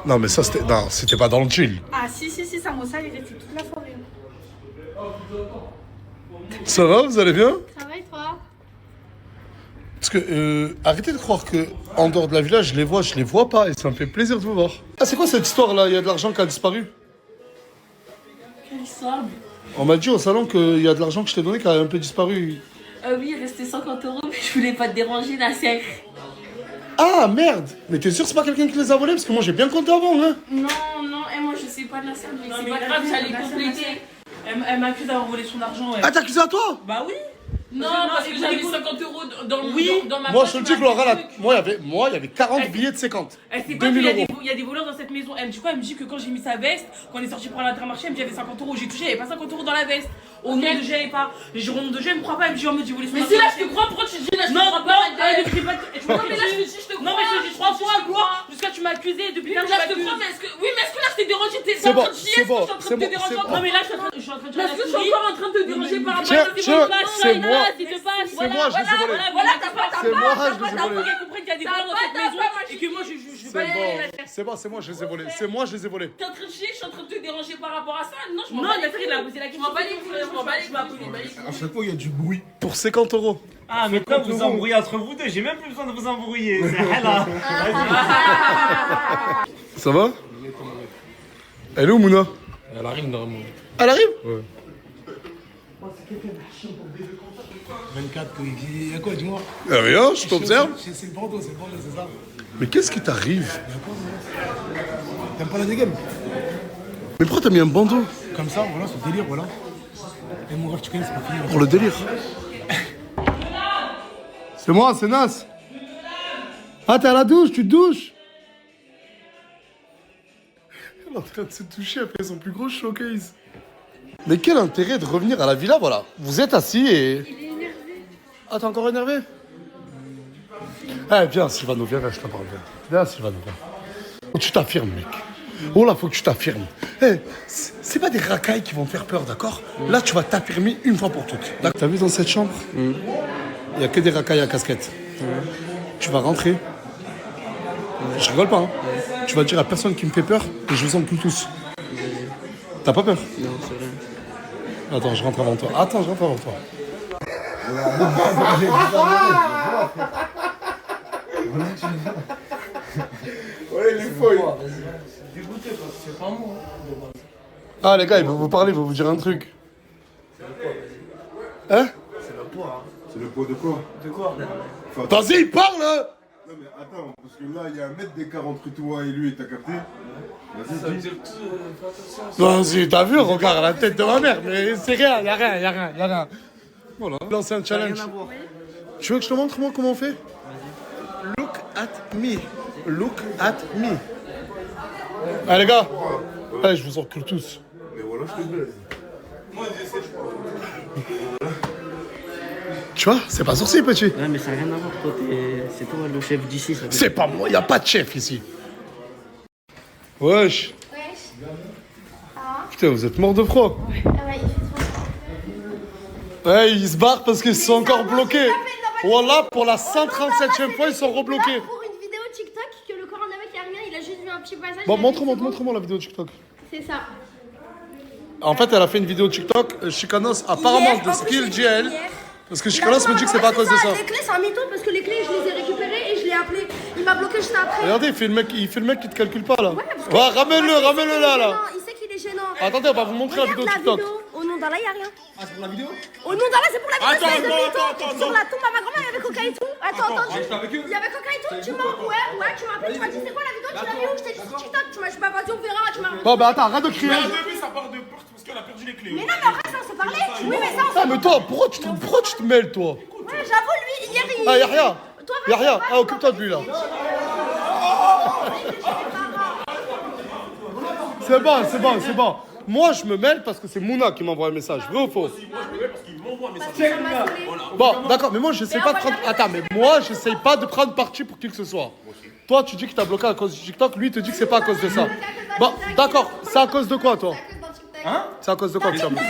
Non, mais ça, c'était... Non, c'était pas dans le chill. Ah, si, Samosa, il est resté toute la soirée. Ça va, vous allez bien? Ça va et toi? Parce que, arrêtez de croire que en dehors de la villa, je les vois pas, et ça me fait plaisir de vous voir. Ah, c'est quoi cette histoire-là? Il y a de l'argent qui a disparu? Quelle histoire? On m'a dit au salon qu'il y a de l'argent que je t'ai donné qui a un peu disparu. Oui, il restait 50 €, mais je voulais pas te déranger, la serre. Ah, merde! Mais t'es sûr que c'est pas quelqu'un qui les a volés? Parce que moi, j'ai bien compté avant, hein? Non, et moi je sais pas de la serre, mais c'est pas grave, j'allais compléter. Elle m'accuse d'avoir volé son argent, ouais. Ah, t'as accusé à toi? Bah oui. Non, parce que j'avais 50 € dans ma Moi, poche, je te dis que Laura, là, moi, il y avait 40 billets de 50. Elle sait pas 2000 qu'il euros. y a des voleurs dans cette maison. Elle me dit quoi? Elle me dit que quand j'ai mis sa veste, quand on est sorti pour l'Intermarché, elle me dit il y avait 50 €. J'ai touché, il n'y avait pas 50 € dans la veste. Au nom de G, pas. Les jours au nom de G, elle me croit pas. Elle me dit oh, mais j'ai volé son argent. Mais si là je te crois, pourquoi tu dis là je te crois pas? Non, mais là je te dis, je te crois. Non, mais je te dis 3 fois, quoi. Jusqu'à tu m'as accusé depuis quand Là je te crois, mais est-ce que. Oui, mais est-ce que là je t'ai dérangé? T'es C'est en bon, train de chier, c'est est-ce que bon, je suis en train c'est de te bon, déranger c'est encore? bon. Non, mais là je suis en train de Est-ce que je suis encore en train de te déranger par rapport Tiens, à ce tiens, c'est moi. qui te passe? C'est moi, je les ai volés. Voilà, t'as pas, C'est moi, je les ai Faut volés. qu'elle comprenne qu'il y a des voleurs dans cette maison et que moi je C'est bon, c'est moi, je les ai volés. C'est moi, je les ai volés. T'es en train de chier, je suis en train de te déranger par rapport à ça? Non, je Non, m'en bats la les fille, couilles. elle a posé la question. Je m'en bats les couilles, je m'en bats les couilles. À chaque fois, il y a du bruit. Pour 50 €. Ah, mais là, vous embrouillez entre vous deux. J'ai même plus besoin de vous embrouiller. C'est là. Ça va? Elle est où, Mouna? Elle arrive normalement. Elle arrive? Ouais. 24, il y a quoi, dis-moi? Rien, je t'observe. C'est le bandeau, c'est ça. Mais qu'est-ce qui t'arrive? T'aimes pas la dégaine? Mais pourquoi t'as mis un bandeau? Comme ça, voilà, c'est le délire, voilà. Et mon rêve, tu connais, c'est pas fini. Pour le délire. C'est moi, c'est Nas. Ah, t'es à la douche, tu te douches? Elle est en train de se toucher après son plus gros showcase. Mais quel intérêt de revenir à la villa, voilà. Vous êtes assis et... Il est énervé. Ah, t'es encore énervé? Eh, viens, Sylvano, viens, je te parle. Viens, Sylvano, viens. Faut que tu t'affirmes, mec. Oh là, faut que tu t'affirmes. Eh, c'est pas des racailles qui vont te faire peur, d'accord? Là, tu vas t'affirmer une fois pour toutes. T'as vu dans cette chambre? Il y a que des racailles à casquette. Tu vas rentrer. Je rigole pas, hein. Tu vas dire à personne qui me fait peur et je vous encule tous. T'as pas peur? Non, c'est vrai. Attends, je rentre avant toi. Attends, je rentre avant toi. Ouais, il est folle. Dégoûté parce que c'est pas moi. Ah, les gars, il va vous parler, il va vous dire un truc. Hein? C'est le poids, hein. C'est le poids de quoi? De quoi? Vas-y, parle, hein! Non, mais attends, parce que là, il y a un mètre d'écart entre toi et lui, t'as capté? Ça veut dire tout. Fais attention. Vas-y, t'as vu, regarde la tête de ma mère, mais c'est rien, y'a rien. Voilà. Lancer un challenge. Rien à voir. Tu veux que je te montre moi comment on fait? Look at me. Look at me. Allez les gars, allez, je vous encule tous. Mais voilà, je te baise. Tu vois, c'est pas sorcier, petit. Ouais, mais ça n'a rien à voir. Toi, c'est toi le chef d'ici. Ça veut C'est pas moi, y a pas de chef ici. Wesh. Putain, vous êtes mort de froid. Ouais, ils se barrent parce qu'ils sont encore bloqués. Voilà, pour la 137e fois, ils sont rebloqués. Pour une vidéo TikTok que le coronavirus qui a rien, il a juste vu un petit passage. Bon, montre-moi la vidéo TikTok. C'est ça. En fait, elle a fait une vidéo TikTok. Chicanos, apparemment, de ce qu'il dit à elle. Parce que Chicanos me dit que c'est pas à cause de ça. Les clés, c'est un mytho parce que les clés, je les ai récupérées et je l'ai appelé. Il m'a bloqué juste après. Regardez, il fait le mec qui te calcule pas là. Ouais, parce que- Ouais, ramène-le là. Il sait qu'il est gênant. Attendez, on va vous montrer la vidéo Regarde TikTok. Au nom d'Allah, il a rien. Ah, c'est pour la vidéo? Au nom d'Allah, c'est pour la vidéo. Attends, c'est de mytho. attends. Sur la tombe à ma grand-mère, il y avait Coca et tout. Attends. j'étais avec eux. Il y avait Coca et tout. Tu m'as. Ouais, tu m'as appelé. Tu m'as dit, c'est quoi la vidéo? Tu l'as vu où? Je t'ai dit sur TikTok. Tu m'as dit, bah vas-y, on verra. Tu m'as. Bon, bah attends, arrête de crier. début, ça part de porte parce qu'elle a perdu les clés. Mais non, mais après, ça, on s'est parlé. Oui, mais ça, on Ah, mais toi, pourquoi tu te mêles, toi? Ouais, j'avoue, lui, hier, il. Ah, y'a rien. Toi, Y'a rien. Ah, occupe-toi de lui là. C'est bon. Moi, je me mêle parce que c'est Mouna qui m'envoie un message. Vrai ou faux? Bon, d'accord, mais moi, j'essaie pas de prendre. Attends, mais moi, j'essaie pas de prendre parti pour qui que ce soit. Toi, tu dis que t'as bloqué à cause du TikTok. Lui, il te dit que c'est pas à cause de ça. Bon, d'accord. C'est à cause de quoi, toi? Hein? C'est à cause de quoi que tu as bloqué?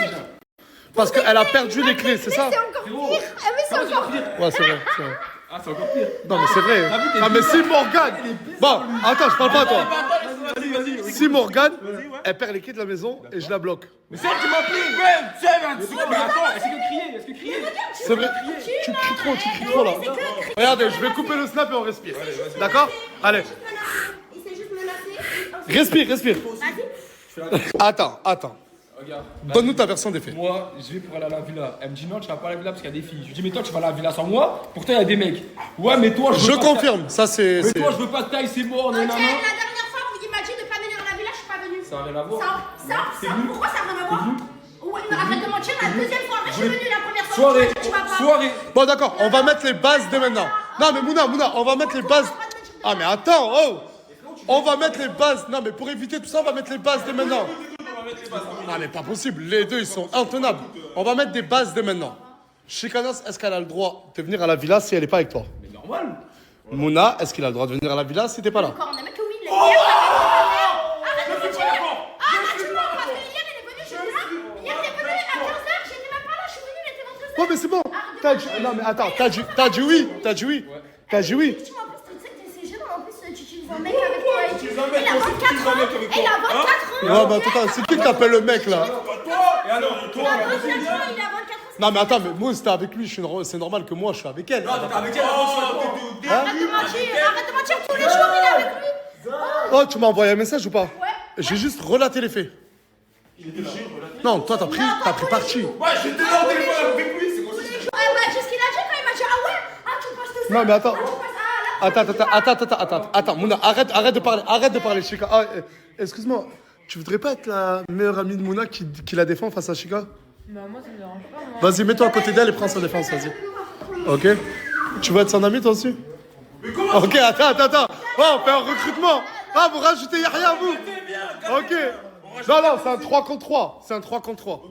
Parce qu'elle a perdu les clés, c'est ça? C'est encore pire. Ah, mais c'est encore pire. Ouais, c'est vrai. Ah, c'est encore pire. Non, mais c'est vrai. Ah, mais si Morgane. Bon, attends, je parle pas à toi. si Morgane, elle perd les clés de la maison et je la bloque. Mais c'est elle qui m'a appelé. Ouais, c'est elle. Mais attends, est-ce que crier C'est vrai, tu cries trop là. Regardez, je vais couper le snap et on respire. D'accord? Allez, Il s'est juste menacé. respire. Attends. Regarde. Donne-nous ta version des faits. Moi, je vais pour aller à la villa. Elle me dit non, tu vas pas à la villa parce qu'il y a des filles. Je lui dis, mais toi, tu vas à la villa sans moi. Pourtant, il y a des mecs. Ouais, mais toi, Je veux pas confirme, ça c'est. Mais toi, je veux pas de taille, c'est mort. Ok, Non, la non, non. dernière fois, il m'a dit de pas venir à la villa, je suis pas venue. Ça n'a rien à voir. Pourquoi ça n'a rien à voir? Ouais, mais arrête de mentir, la deuxième fois, je suis venue la première fois. Soirée. tu vas pas. Soirée. Bon d'accord, on va mettre les bases dès maintenant. Non mais Mouna, on va mettre les bases. Ah mais attends, oh. On va mettre les bases. Non mais pour éviter tout ça, on va mettre les bases dès maintenant. Ah mais pas possible, les deux ils sont intenables. On va mettre des bases dès maintenant. Chikanos, est-ce qu'elle a le droit de venir à la villa si elle n'est pas avec toi? Mais normal. Mouna, est-ce qu'il a le droit de venir à la villa si t'es pas là? Encore, on a mec que oui, il a arrête de mentir. Arrête-moi, parce que hier, il est venu, je suis là. Hier, il est venu à 15h, j'étais même pas là, je suis venue, il était rentré. Oh mais c'est bon. Non mais attends, t'as dit oui. Tu m'as en plus, tu sais que c'est gênant, en plus, tu utilises un mec avec toi et tout. Il a 24 ans. Il a 24 ans. Ouais mais attends, c'est qui t'appelle le mec là? Et alors, Il toi, a 24 ans, il a 24 ans. Non mais attends, mais moi c'était avec lui, c'est normal que moi je suis avec elle. avec elle, Arrête de mentir, tous les jours, il est avec lui. Oh, tu m'as envoyé un message ou pas? J'ai juste relaté les faits. Non, toi t'as pris parti. Ouais, j'étais là au téléphone avec lui, c'est quoi ça? Bah, c'est ce qu'il a dit quand il m'a dit, ah ouais, tu passes ça. Non mais attends. Ah, là. Attends, Mouna, arrête de parler, Chika. Ah, excuse-moi, tu voudrais pas être la meilleure amie de Mouna qui la défend face à Chika? Bah, moi, ça me dérange pas. Moi. Vas-y, mets-toi à côté d'elle et prends sa défense, vas-y. Ok? Tu veux être son ami toi aussi? Ok, attends. Oh, on fait un recrutement. Ah, vous rajoutez Yahya, vous? Ok. Non, c'est un 3 contre 3. C'est un 3 contre 3.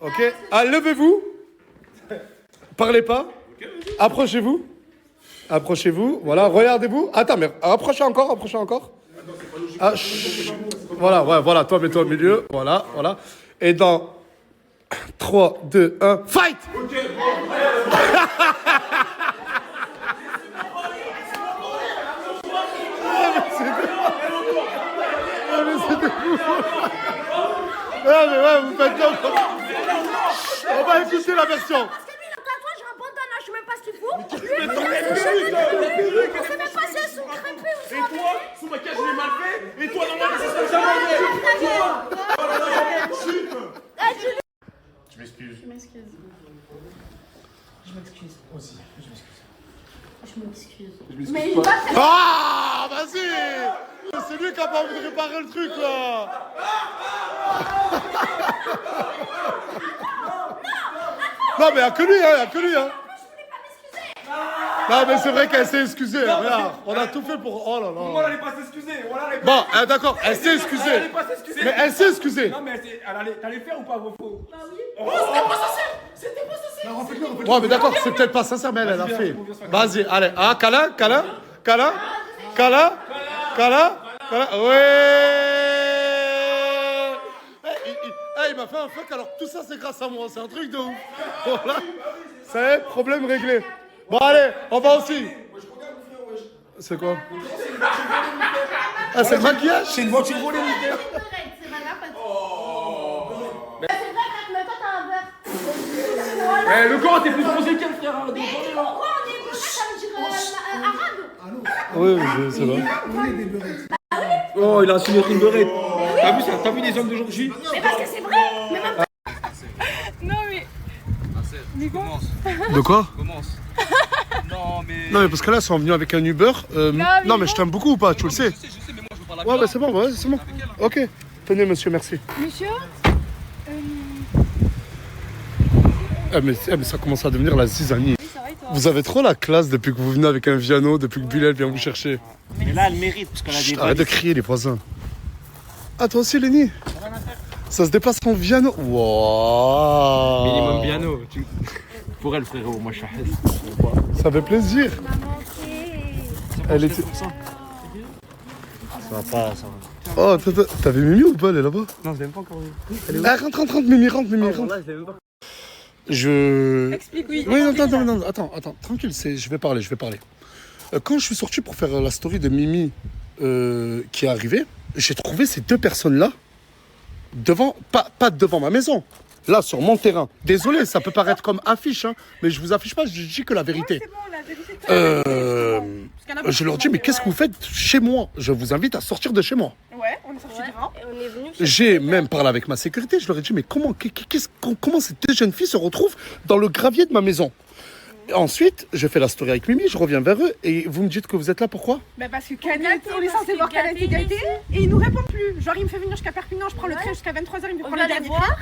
Ok? Ah, levez-vous. Parlez pas. Approchez-vous. Voilà, regardez-vous. Attends, mais approchez encore. Ah, chut. Voilà, toi, mets-toi au milieu. Voilà. Et dans 3, 2, 1, fight! Ah mais ouais, vous faites bien. On va écouter la version. Parce que lui, le tatouage, je abandonne, je sais même pas ce qu'il faut. On sait même pas si elles sont crêpées ou Et toi, sous ma cage, je l'ai mal fait. Et toi, dans la maison, ça jamais. Je m'excuse. Mais il va faire. Ah, vas-y. C'est lui qui a pas envie de réparer le truc là. Non mais y'a que lui. Non mais c'est vrai qu'elle s'est excusée. Regarde, on a tout fait pour. Oh là là. Moi, elle allait pas s'excuser. Bon, d'accord, elle s'est excusée. Elle allait pas s'excuser. Mais elle s'est excusée. Non, mais t'allais faire ou pas vos faux? Bah oui. Ouais, mais d'accord, c'est peut-être pas sincère, mais elle a fait. Vas-y, allez. Ah, câlin. Ouais. Il m'a fait un fuck, alors tout ça, c'est grâce à moi. C'est un truc de ouf. Voilà. C'est problème réglé. Bon, allez, on va aussi. C'est quoi? Ah, c'est le maquillage? C'est une voiture volée, Mickaël. C'est pas grave. C'est vrai, frère, mais toi, t'as un verre. Eh, le corps, t'es plus bronzé qu'elle, frère. Pourquoi on est beurré, ça veut dire arabe? Oui, c'est vrai. Oh, il a assis une beurrette. T'as vu les hommes d'aujourd'hui? Mais parce que c'est vrai. Mais même pas. Non, mais. De quoi? Commence. Non, mais parce que là, ils sont venus avec un Uber. Non, mais je t'aime beaucoup ou pas? Tu le sais? Je sais, mais moi, je veux pas la Ouais, bah c'est bon, Ok. Tenez, monsieur, merci. Monsieur Mais ça commence à devenir la zizanie. Oui, ça va et toi? Vous avez trop la classe depuis que vous venez avec un Viano, depuis que Bilal vient vous chercher. Mais là, elle mérite, parce qu'elle a des Chut, arrête de crier, les voisins. Ah, toi aussi, Lenny? Ça se dépasse en Viano? Wow. Minimum piano. Pour elle, frérot, moi, je suis Ça fait plaisir. Elle était... Ça va pas, ça va. Oh, t'avais Mimi ou pas? Elle est là-bas? Non, je l'ai même pas encore vu. Ah, rentre, Mimi, rentre. Là, je l'ai même pas. Explique, oui. Oui, non, attends, tranquille, je vais parler. Quand je suis sorti pour faire la story de Mimi qui est arrivée, j'ai trouvé ces deux personnes-là devant, pas devant ma maison, là sur mon terrain. Désolé, ça peut paraître comme affiche, hein, mais je vous affiche pas, je dis que la vérité. C'est bon, la vérité. Je leur dis, mais qu'est-ce que vous faites chez moi? Je vous invite à sortir de chez moi. Ouais, on est sorti devant. Et on est venu. J'ai même parlé avec ma sécurité, je leur ai dit, mais comment ces deux jeunes filles se retrouvent dans le gravier de ma maison? Et ensuite, je fais la story avec Mimi, je reviens vers eux, et vous me dites que vous êtes là, pourquoi? Bah parce que Canet, on est censé voir Canet égalité, et il nous répond plus. Genre, il me fait venir jusqu'à Perpignan, je prends le train jusqu'à 23h, il me On prend va le les dernier voir. train.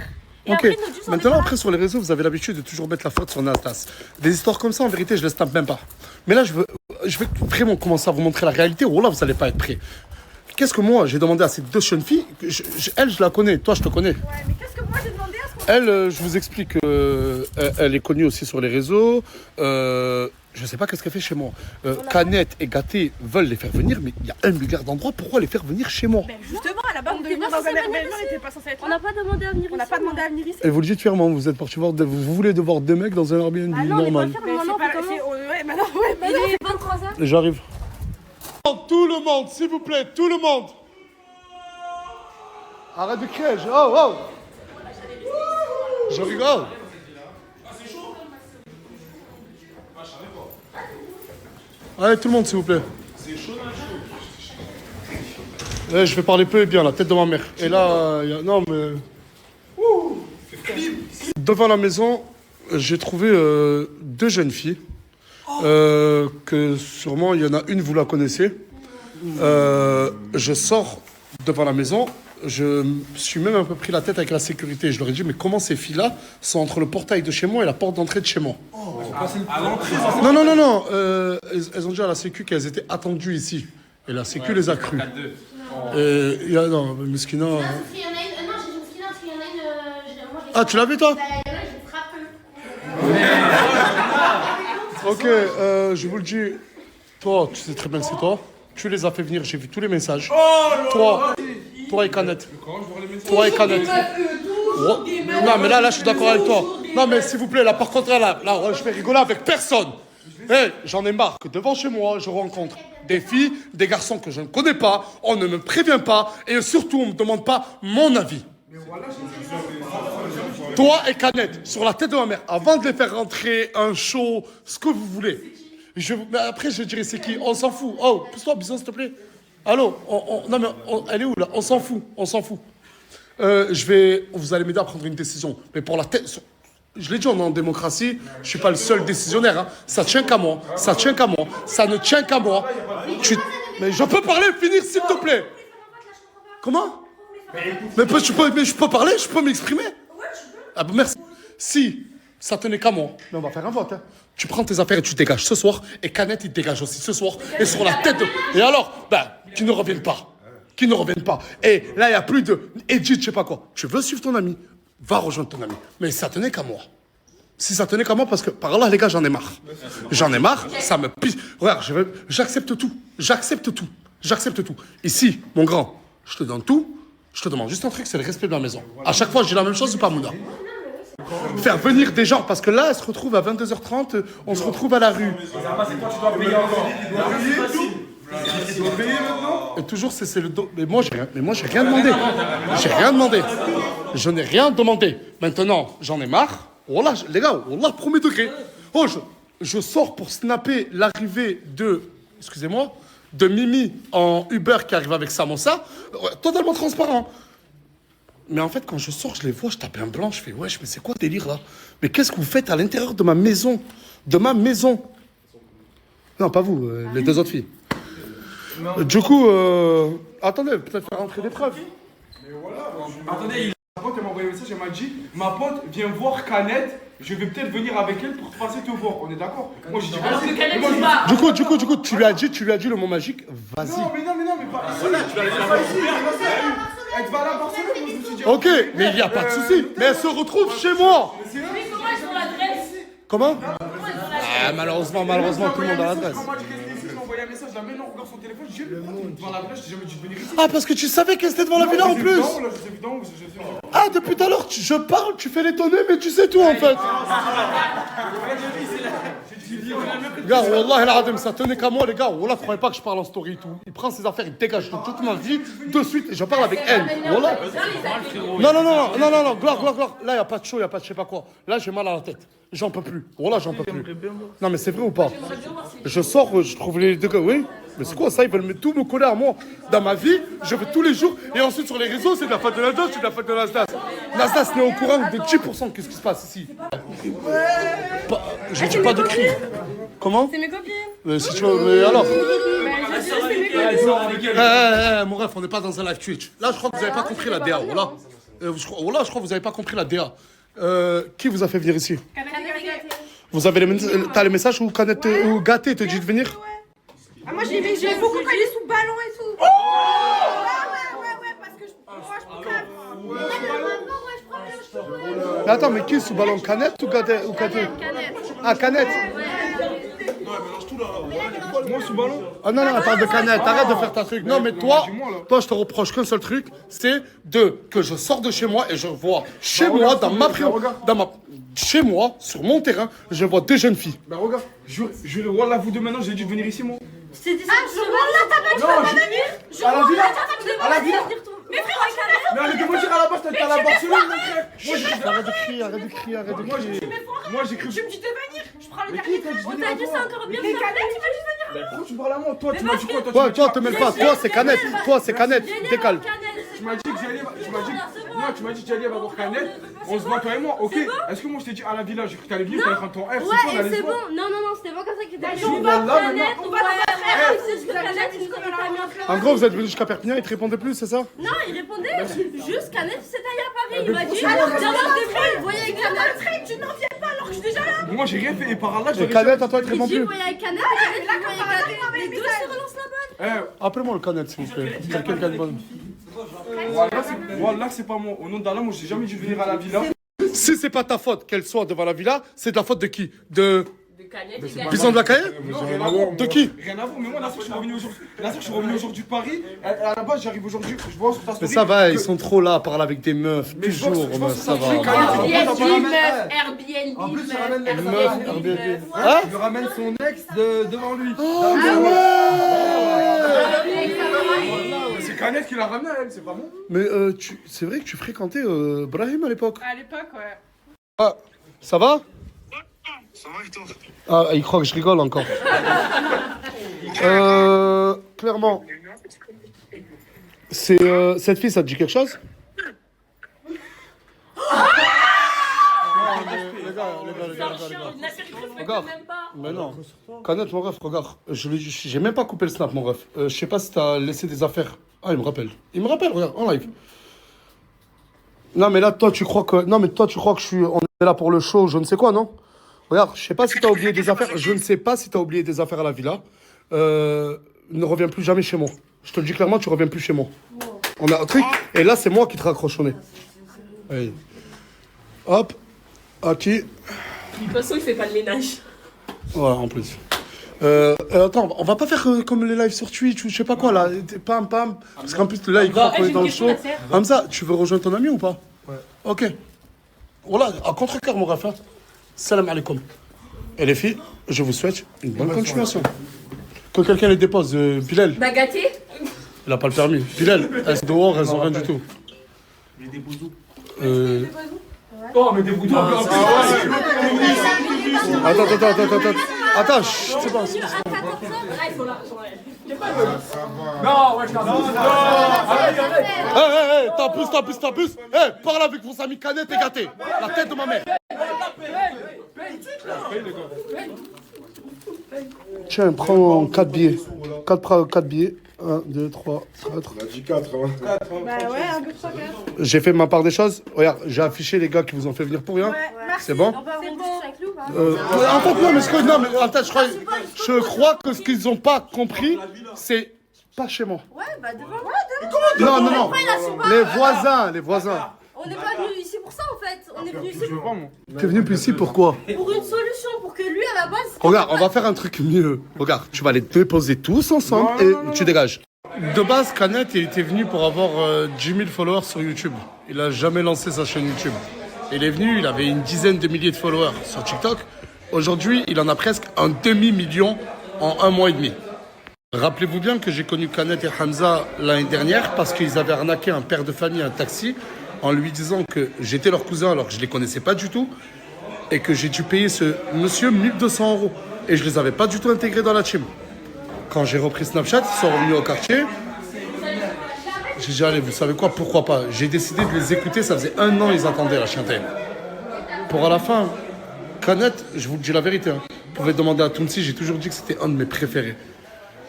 Et Ok, après, ils nous disent, on est maintenant pas après sur les réseaux, vous avez l'habitude de toujours mettre la faute sur Natas. Des histoires comme ça, en vérité, je les tape même pas. Mais là, je vais vraiment commencer à vous montrer la réalité, ou là, vous n'allez pas être prêts. Qu'est-ce que moi, j'ai demandé à ces deux jeunes filles, elle, je la connais, toi, je te connais. Ouais, mais qu'est-ce que moi j'ai demandé à ce qu'on... Elle, je vous explique, elle est connue aussi sur les réseaux. Je sais pas qu'est-ce qu'elle fait chez moi. Canette et Gâté veulent les faire venir, mais il y a 1 milliard d'endroits. Pourquoi les faire venir chez moi? Ben justement, à la base, on devait était venir pas dans un censé venir Airbnb, on ici. n'était pas censé être On là. n'a pas demandé à venir On n'a ici, pas demandé à venir ici. Et vous le dites fièrement, vous êtes parti voir, vous voulez de voir deux mecs dans un Airbnb Ah non, on est normal. pas Mais fiers, c'est maintenant, pas... comment Ouais, maintenant, ouais, Il maintenant. est 23h. J'arrive. Tout le monde, s'il vous plaît, tout le monde. Arrête de crier, oh. Je rigole. Allez, tout le monde, s'il vous plaît. Je vais parler peu et bien, la tête de ma mère. Et là, non, mais... Devant la maison, j'ai trouvé deux jeunes filles. Que sûrement, il y en a une, vous la connaissez. Je sors devant la maison. Je me suis même un peu pris la tête avec la sécurité. Je leur ai dit, mais comment ces filles-là sont entre le portail de chez moi et la porte d'entrée de chez moi? Non. Elles ont dit à la sécu qu'elles étaient attendues ici. Et la sécu les a crues. Non, Meskina... Non, j'ai dit Mouskina parce qu'il y en a une... moi, Ah, tu l'as vu, toi? il y en a, je frappe. Ok, je vous le dis. Toi, tu sais très bien que c'est toi. Tu les as fait venir, j'ai vu tous les messages. Toi et Canette. Toi et Canette. Oh, non, mais là, je suis d'accord avec toi. Non, mais s'il vous plaît, là, par contre, là, je vais rigoler avec personne. J'en ai marre que devant chez moi, je rencontre des filles, des garçons que je ne connais pas, on ne me prévient pas, et surtout, on ne me demande pas mon avis. Toi et Canette, sur la tête de ma mère, avant de les faire rentrer, un show, ce que vous voulez. Mais après, je dirais c'est qui? On s'en fout. Oh, pousse-toi, bisous, s'il te plaît. Allô? Non, mais elle est où, là? On s'en fout. Vous allez m'aider à prendre une décision. Mais pour la tête... Je l'ai dit, on est en démocratie. Je ne suis pas le seul décisionnaire. Hein. Ça tient qu'à moi. Ça ne tient qu'à moi. Mais je peux parler, finir, s'il te plaît. Comment? Mais je peux parler, je peux m'exprimer. Ah ben merci. Si ça tenait qu'à moi, mais on va faire un vote. Hein. Tu prends tes affaires et tu dégages ce soir. Et Canette, il dégage aussi ce soir. Et sur la tête de... Et alors, qu'ils ne reviennent pas. Et là, il n'y a plus de... Edith, je sais pas quoi. Tu veux suivre ton ami? Va rejoindre ton ami. Mais ça tenait qu'à moi. Si ça tenait qu'à moi, parce que par là, les gars, j'en ai marre. Ça me pisse. Regarde, j'accepte tout. Ici, mon grand, je te donne tout. Je te demande juste un truc, c'est le respect de la maison. À chaque fois, je dis la même chose ou pas, Mouna? Faire venir des gens, parce que là, elle se retrouve à 22h30, on se retrouve à la rue. Et toujours, c'est le dos. Mais moi, j'ai rien demandé. Je n'ai rien demandé. Maintenant, j'en ai marre. Oh là, les gars, oh là, premier degré. Oh, je sors pour snapper l'arrivée excusez-moi, de Mimi en Uber qui arrive avec Samosa. Totalement transparent. Mais en fait, quand je sors, je les vois, je tape un blanc, je fais, wesh, mais c'est quoi le délire là? Mais qu'est-ce que vous faites à l'intérieur de ma maison? Non, pas vous, les deux autres filles. Du coup, attendez, peut-être faire rentrer des preuves. Attendez, ma pote elle m'a envoyé un message, elle m'a dit, ma pote viens voir Canette, je vais peut-être venir avec elle pour te passer te voir. On est d'accord? Moi j'ai dit Alors que vas-y. Canette, Moi, tu vas. Du coup, tu lui as dit le mot magique, vas-y. Non, mais pas ici. Voilà, tu vas aller pas ici. Elle va à la Barcelone, moi je me suis dit. Ok, mais il n'y a pas de souci. Mais elle se retrouve chez moi. Mais comment ils ont l'adresse? Comment? Malheureusement, tout le monde a l'adresse. Quand moi j'ai resté ici, je lui ai envoyé un message, la main on regarde son téléphone, je dis devant la plage, j'ai jamais dit de venir ici. Ah, parce que tu savais qu'elle était devant la villa en plus. Non, là, je sais plus dans où, je sais pas. Ah, depuis tout à l'heure, je parle, tu fais l'étonner, mais tu sais tout en fait. Gars, Wallah el Adim, ça tenait qu'à moi, les gars. Wallah, croyez pas que je parle en story et tout. Il prend ses affaires, il dégage de toute ma vie de suite et je parle avec elle. Wallah. Non, Gloire. Là, y a pas de chaud, y a pas de je sais pas quoi. Là, j'ai mal à la tête. J'en peux plus. Wallah, j'en peux plus. Non, mais c'est vrai ou pas? Je sors, je trouve les deux gars, oui. Mais c'est quoi ça? Ils veulent tout me coller à moi. Dans ma vie, je fais tous les jours. Et ensuite, sur les réseaux, c'est de la faute de Nasdaq, c'est de la faute de Nasdaq. Nasdaq n'est au courant de 10%. Qu'est-ce qui se passe ici? Je dis pas de cri. Comment? C'est mes copines. Si tu veux, mais alors? C'est mes Mon ref, on n'est pas dans un live Twitch. Là, je crois que vous n'avez pas compris la DA. Voilà. Je crois que vous n'avez pas compris la DA. Qui vous a fait venir ici? Vous avez t'as les messages où Canette ou Gâté te dit de venir? Ah, moi, j'ai beaucoup quand il est sous ballon et tout. Ouais, parce que moi, je prends. Mais attends, mais qui est sous ballon? Canette ou Gâté? Ah, Canette. Moi, sous ballon. Ah non, elle parle de Canette, arrête de faire ta truc. Non, mais toi, je te reproche qu'un seul truc, c'est que je sors de chez moi et je vois chez moi, dans ma chez moi, sur mon terrain, je vois deux jeunes filles. Bah regarde, Wallah, vous deux maintenant, j'ai dû venir ici, moi. C'est dit ça. Wallah, t'as pas dit Non, pas venir. à la villa. À la villa. Mais frère, Mais arrête de me dire à la base, t'es à la Barcelone, mon frère. Moi, Arrête de crier. moi, j'ai cru. tu me dis de venir. Je prends le Mais dernier. qui t'a dit de On venir t'a à dit toi? ça encore bien. Les cadettes, tu m'as dit de venir. Mais pourquoi tu parles à moi? Toi, tu m'as dit quoi? Ouais, toi, te mêle pas. Toi, c'est Canette. Toi, c'est Canette. Décale. Tu m'as dit que j'allais. Tu m'as dit que j'allais voir Canette. On se voit toi et moi, ok? Est-ce que moi je t'ai dit à la villa, j'ai cru que t'allais venir, t'allais prendre ton R, c'est quoi, on Ouais, allait c'est se voir? bon. Non, c'était pas comme ça qu'il était dit. On va là maintenant. On va dans ta frère. C'est juste que Canette, il nous a mis en fleur. En gros, vous êtes venu jusqu'à Perpignan, il te répondait plus, c'est ça? Non, il répondait juste Canette, c'est allé à Paris. Il m'a dit, alors viens dans tes bras, il voyait avec Canette. Tu n'en viens pas alors que je suis déjà là. Moi j'ai rien fait et par là, je Et Canette, à toi, il te Il répond dit, plus. voyait avec Canette, il voyait Canette. Les deux se relancent la balle. Appelez-moi le Canette, s'il vous plaît. Quelqu'un qui a une bonne. Wallah, c'est pas moi. Au nom d'Allah, moi j'ai jamais dû venir à la villa. Si c'est pas ta faute qu'elle soit devant la villa, c'est de la faute de qui? De Canette. Bison de la Caille? Non, rien à voir. De qui? Rien à voir, mais moi, la soeur, je suis revenu aujourd'hui de Paris. À la base, j'arrive aujourd'hui, je vois sur ta story. Mais ça va, que- ils sont trop là à parler avec des meufs. Mais je vois Toujours, que- je vois meuf, sur ça ta story, va. Canette, Airbnb, En plus, meuf, il ramène les Airbnb, meuf. Hein? Il ramène son ex devant lui. C'est Canette qui l'a ramené à elle, c'est pas moi. Mais c'est vrai que tu fréquentais Brahim à l'époque? À l'époque, ouais. Ah, ça va? Ah, il croit que je rigole encore. Clairement. C'est cette fille, ça te dit quelque chose? Regarde. Mais non. Canette, mon ref, regarde. J'ai même pas coupé le snap, mon ref. Je sais pas si t'as laissé des affaires. Ah, il me rappelle. Il me rappelle, regarde, en live. Non, mais là, toi, tu crois que. Non, mais toi, tu crois que on est là pour le show, je ne sais quoi, non? Regarde, je sais pas si t'as oublié des affaires. Je ne sais pas si t'as oublié des affaires à la villa. Ne reviens plus jamais chez moi. Je te le dis clairement, tu reviens plus chez moi. On a un truc. Et là, c'est moi qui te raccroche au nez. Allez. Hop. Aki. De toute façon, il fait pas le ménage. Voilà, en plus. Attends, on va pas faire comme les lives sur Twitch ou je sais pas quoi là. Pam, pam. Parce qu'en plus, là, il croit qu'on est dans le show. Hamza, tu veux rejoindre ton ami ou pas? Ouais. Ok. Voilà, à contre-cœur, mon ref. Salam alaikum. Et les filles, je vous souhaite une bonne continuation. Quand quelqu'un les dépose, Bilal, Bah gâté. il a pas le permis. Bilal, elles sont dehors, elles ont rien du tout. Oh, mais des boutons. Attends, chut, c'est bon. Ah, ils sont là. Non, ouais, je Hé, t'abuses. Hé, parle avec vos amis Canette et Gâté. La tête de ma mère. Tiens, prends 4 billets. 4 billets. 1, 2, 3, 4. Il a dit 4, hein. Bah ouais, un peu de ça, J'ai fait ma part des choses. Regarde, j'ai affiché les gars qui vous ont fait venir pour rien. C'est bon? On peut avoir une discussion avec lui ou pas? En fait, non, mais attends, je crois que ce qu'ils ont pas compris, c'est pas chez moi. Ouais, bah devant. Non. Les voisins. On n'est pas venu ici pour ça en fait. On est venu ici veux pas, moi. T'es venu plus ici pourquoi? pour une solution, pour que lui à la base. Regarde, on va faire un truc mieux. Regarde, tu vas les déposer tous ensemble et tu dégages. De base, Canette, il était venu pour avoir 10 000 followers sur YouTube. Il a jamais lancé sa chaîne YouTube. Il est venu, il avait une dizaine de milliers de followers sur TikTok. Aujourd'hui, il en a presque un demi-million en 1 mois et demi. Rappelez-vous bien que j'ai connu Canet et Hamza l'année dernière parce qu'ils avaient arnaqué un père de famille, un taxi, en lui disant que j'étais leur cousin alors que je ne les connaissais pas du tout et que j'ai dû payer ce monsieur 1200 €. Et je ne les avais pas du tout intégrés dans la team. Quand j'ai repris Snapchat, ils sont revenus au quartier. J'ai dit, allez, vous savez quoi, pourquoi pas. J'ai décidé de les écouter, ça faisait 1 an ils attendaient la chienté. Pour à la fin, Canet, je vous dis la vérité, hein, vous pouvez demander à Tounsi, j'ai toujours dit que c'était un de mes préférés.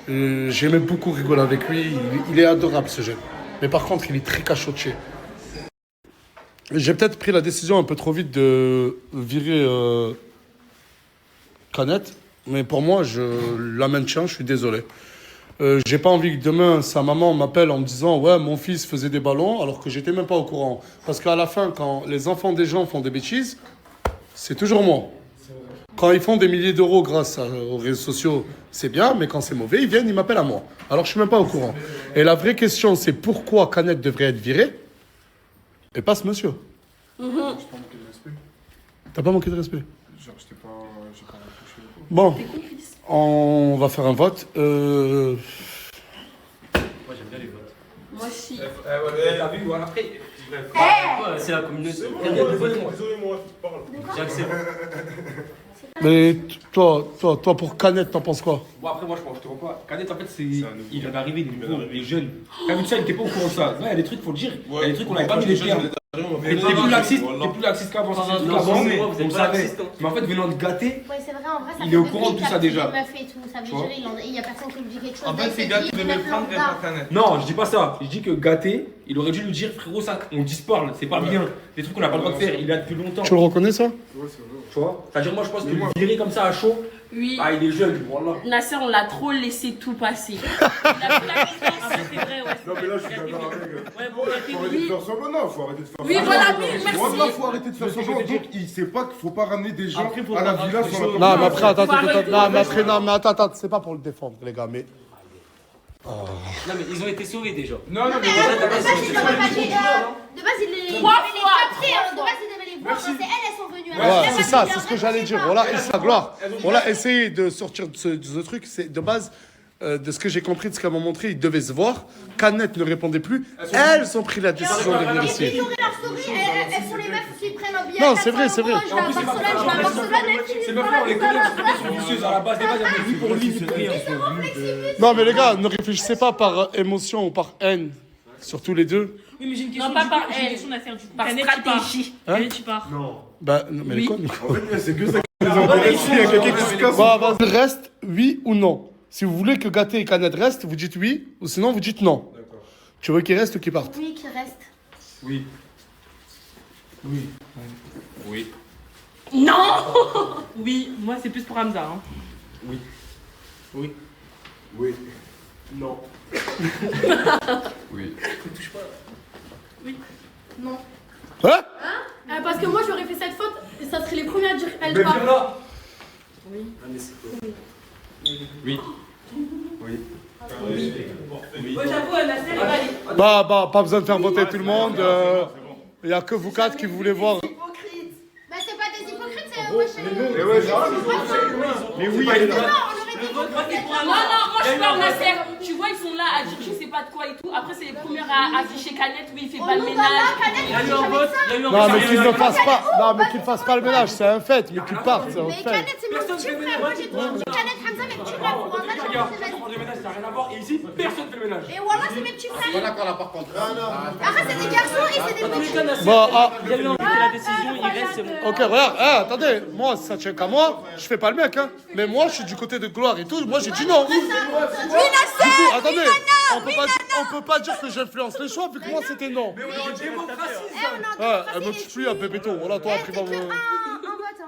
J'aimais beaucoup rigoler avec lui, il est adorable ce jeune. Mais par contre, il est très cachotier. J'ai peut-être pris la décision un peu trop vite de virer Canet, mais pour moi, je la maintiens, je suis désolé. J'ai pas envie que demain, sa maman m'appelle en me disant « Ouais, mon fils faisait des ballons », alors que j'étais même pas au courant. Parce qu'à la fin, quand les enfants des gens font des bêtises, c'est toujours moi. Quand ils font des milliers d'euros grâce aux réseaux sociaux, c'est bien, mais quand c'est mauvais, ils viennent, ils m'appellent à moi. Alors je suis même pas au courant. Et la vraie question, c'est pourquoi Canet devrait être viré et pas ce monsieur. T'as pas manqué de respect? Genre, j'ai pas réfléchi. Bon, on va faire un vote. Moi j'aime bien les votes. Moi aussi. T'as vu, voilà, après. C'est la communauté. Il y a deux votes. J'accepte. Mais toi, pour Canet, t'en penses quoi? Bon, après, moi, je te vois pas. Canet, en fait, il va arriver, les jeunes. T'as vu ça, il était pas au courant de ça. Ouais, il y a des trucs, faut le dire. Il y a des trucs, on n'avait pas mis les termes. T'es plus laxiste qu'avant. On le savait. Mais en fait, venant de gâter, Ouais, c'est vrai, en vrai, ça il fait est au depuis courant de tout ça qu'il a déjà. meuf et tout, ça veut Tu vois. dire, il y a personne qui lui dit quelque chose. En fait, Là, c'est il gars s'est qui dit, devait meuf, prendre et lambda. pas Canet. non, je dis pas ça. Je dis que gâter, il aurait dû lui dire, frérot, ça, on disparle, c'est pas bien. Des trucs qu'on n'a pas le droit de faire, il est là depuis longtemps. Tu le reconnais ça? Tu vois. C'est-à-dire, moi, je pense que le virer comme ça à chaud, Oui. ah, il est jeune, voilà. Nasser, on l'a trop laissé tout passer. Il a pris la confiance. Ah, c'est vrai, ouais. Non, mais là, je suis d'accord avec. Ouais, bon, Faut arrêter de faire semblant, non, faut arrêter de faire Oui, semblant. voilà, oui, merci. Moi, faut arrêter de faire semblant. Donc, il sait pas qu'il faut pas ramener des gens Après, faut à la pas villa rajouter sans la des Non, mais porte. après, attends, Faut arrêter. non, mais après, non, mais attends, c'est pas pour le défendre, les gars, mais... Non, mais ils ont été sauvés déjà. Non, De base, il aurait pas dit, de base, il les Trois avait fois, captés, hein. De base, il devait les voir. C'est elles sont venues. Ouais, c'est ça, c'est ce que j'allais dire. Voilà, et sa gloire. Voilà, essayer de sortir de ce truc, c'est de base, de ce que j'ai compris de ce qu'elles m'ont montré, ils devaient se voir. Canet ne répondait plus. Elles ont pris la décision de venir Et ici. puis, tourner leur story, elles sont les meufs qui prennent un billet. Non, à c'est vrai, 400 c'est vrai. €, Je vais à Barcelone, je vais à Barcelone, elles Ces finissent meufs-là, par on les la connaît, Barcelone. elles sont vicieuses. À la base, des bases, il y avait vu pour lui, c'est rien. Non, mais les gars, ne réfléchissez pas par émotion ou par haine. Surtout les deux. Oui, mais j'ai une question. Non, pas du par coup, j'ai une elle. question, Nasser, du coup. Par Canet, tu pars. stratégie. Canet, tu pars. Bah, non, mais les connes. En fait, c'est que ça qui les intéresse. S'il y a quelqu'un qui se casse. Bah, vas-y, reste, oui ou non. Si vous voulez que Gaté et Canet restent, vous dites oui, ou sinon vous dites non. Tu veux qu'ils restent ou qu'ils partent? Oui, qui reste. Oui. Non. Oui, moi, c'est plus pour Hamza. Hein. Oui. Non. Oui. Non. Hein? Parce que moi, j'aurais fait cette faute, et ça serait les premiers à dire elle Mais part. viens là. Ouais, j'avoue, Nasser, elle va aller. Bah, pas besoin de faire voter tout le monde. Il n'y a que vous quatre qui voulez voir. Hypocrite. Bah, c'est pas des hypocrites, c'est moi, Mais ouais, Mais oui, Non, on aurait dit Non, non, moi je parle Nasser. Tu vois, ils sont là à dire je sais pas de quoi et tout. Après, c'est les premières à afficher Canet. Oui, il fait pas le ménage. Il y a eu un vote. Il y a eu un Non, vote. mais qu'ils ne fassent pas. Non, mais qu'ils fassent pas le ménage, c'est un fait. Mais qu'ils partent, c'est un Mais fait. Canet, c'est mon petit frère. Moi, j'ai toujours dit Canet, Hamza, mes petits frères. Pour un match, regarde, c'est le ménage, ça n'a rien à voir. Et ici, personne fait le ménage. Et voilà, c'est mes petits frères. D'accord là par contre. Après, c'est des garçons et c'est des petits. Bon, ah, Il y a eu un vote et la décision, il reste. C'est bon. ok, regarde, attendez, moi, ça tient qu'à moi, je fais pas le mec, hein. Mais moi, je suis du côté de gloire et tout, moi, j'ai dit non. Oui, Nasser. Du coup, attendez, on peut pas dire que j'influence les choix, vu que moi, c'était non. Mais on est en démocratie. Elle me tue un bébéton, voilà, toi, après, va Un me... vote.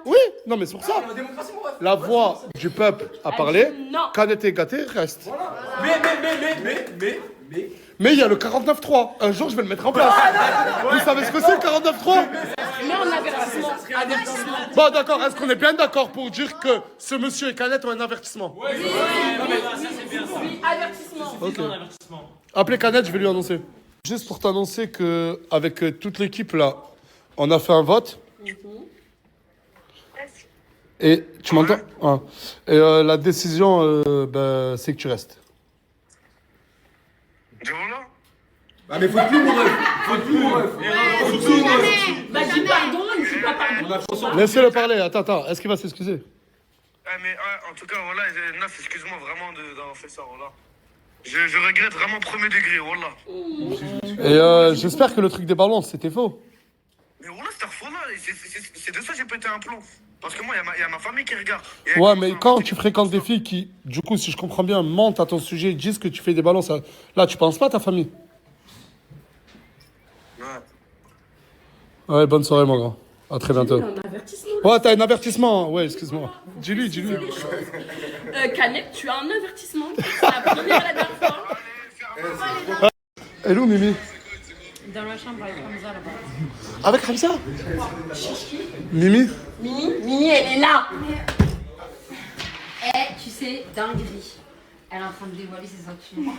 Oui, non, mais c'est pour ça. On est en démocratie, mon ref. La voix du peuple a parlé, non. Canet et Gaté reste. Mais. Mais il y a le 49.3. Un jour, je vais le mettre en place. Vous savez ce que c'est le 49.3? Mais en avertissement. Bon, d'accord. Est-ce qu'on est bien d'accord pour dire que ce monsieur et Canet ont un avertissement? Oui, avertissement. Ok. Appelez Canet, je vais lui annoncer. Juste pour t'annoncer que avec toute l'équipe là, on a fait un vote. Et tu m'entends? Ah. Et la décision, bah, c'est que tu restes. Ah, mais faut plus, mon ref. Faut plus, mon ref. Bah, dis pardon, il dit pas pardon. Laissez-le parler. Attends. Est-ce qu'il va s'excuser? Mais en tout cas, voilà, Nas, excuse-moi vraiment d'avoir fait ça, voilà. Je regrette vraiment premier degré, voilà. Et j'espère que le truc des ballons, c'était faux. Mais voilà, c'était faux là, c'est de ça que j'ai pété un plomb. Parce que moi, il y a ma famille qui regarde. Ouais, mais quand tu fréquentes des filles qui, du coup, si je comprends bien, mentent à ton sujet, disent que tu fais des ballons, ça... là, tu penses pas à ta famille? Ouais, bonne soirée, mon grand. À très bientôt. Un avertissement. Ouais, t'as un avertissement. Ouais, excuse-moi. Dis-lui. Canet, tu as un avertissement. C'est la première et la dernière fois. Elle est où, Mimi? Dans la chambre avec Hamza là-bas. Avec Hamza? Mimi? Mimi, elle est là. Tu sais, dinguerie. Elle est en train de dévoiler ses sentiments.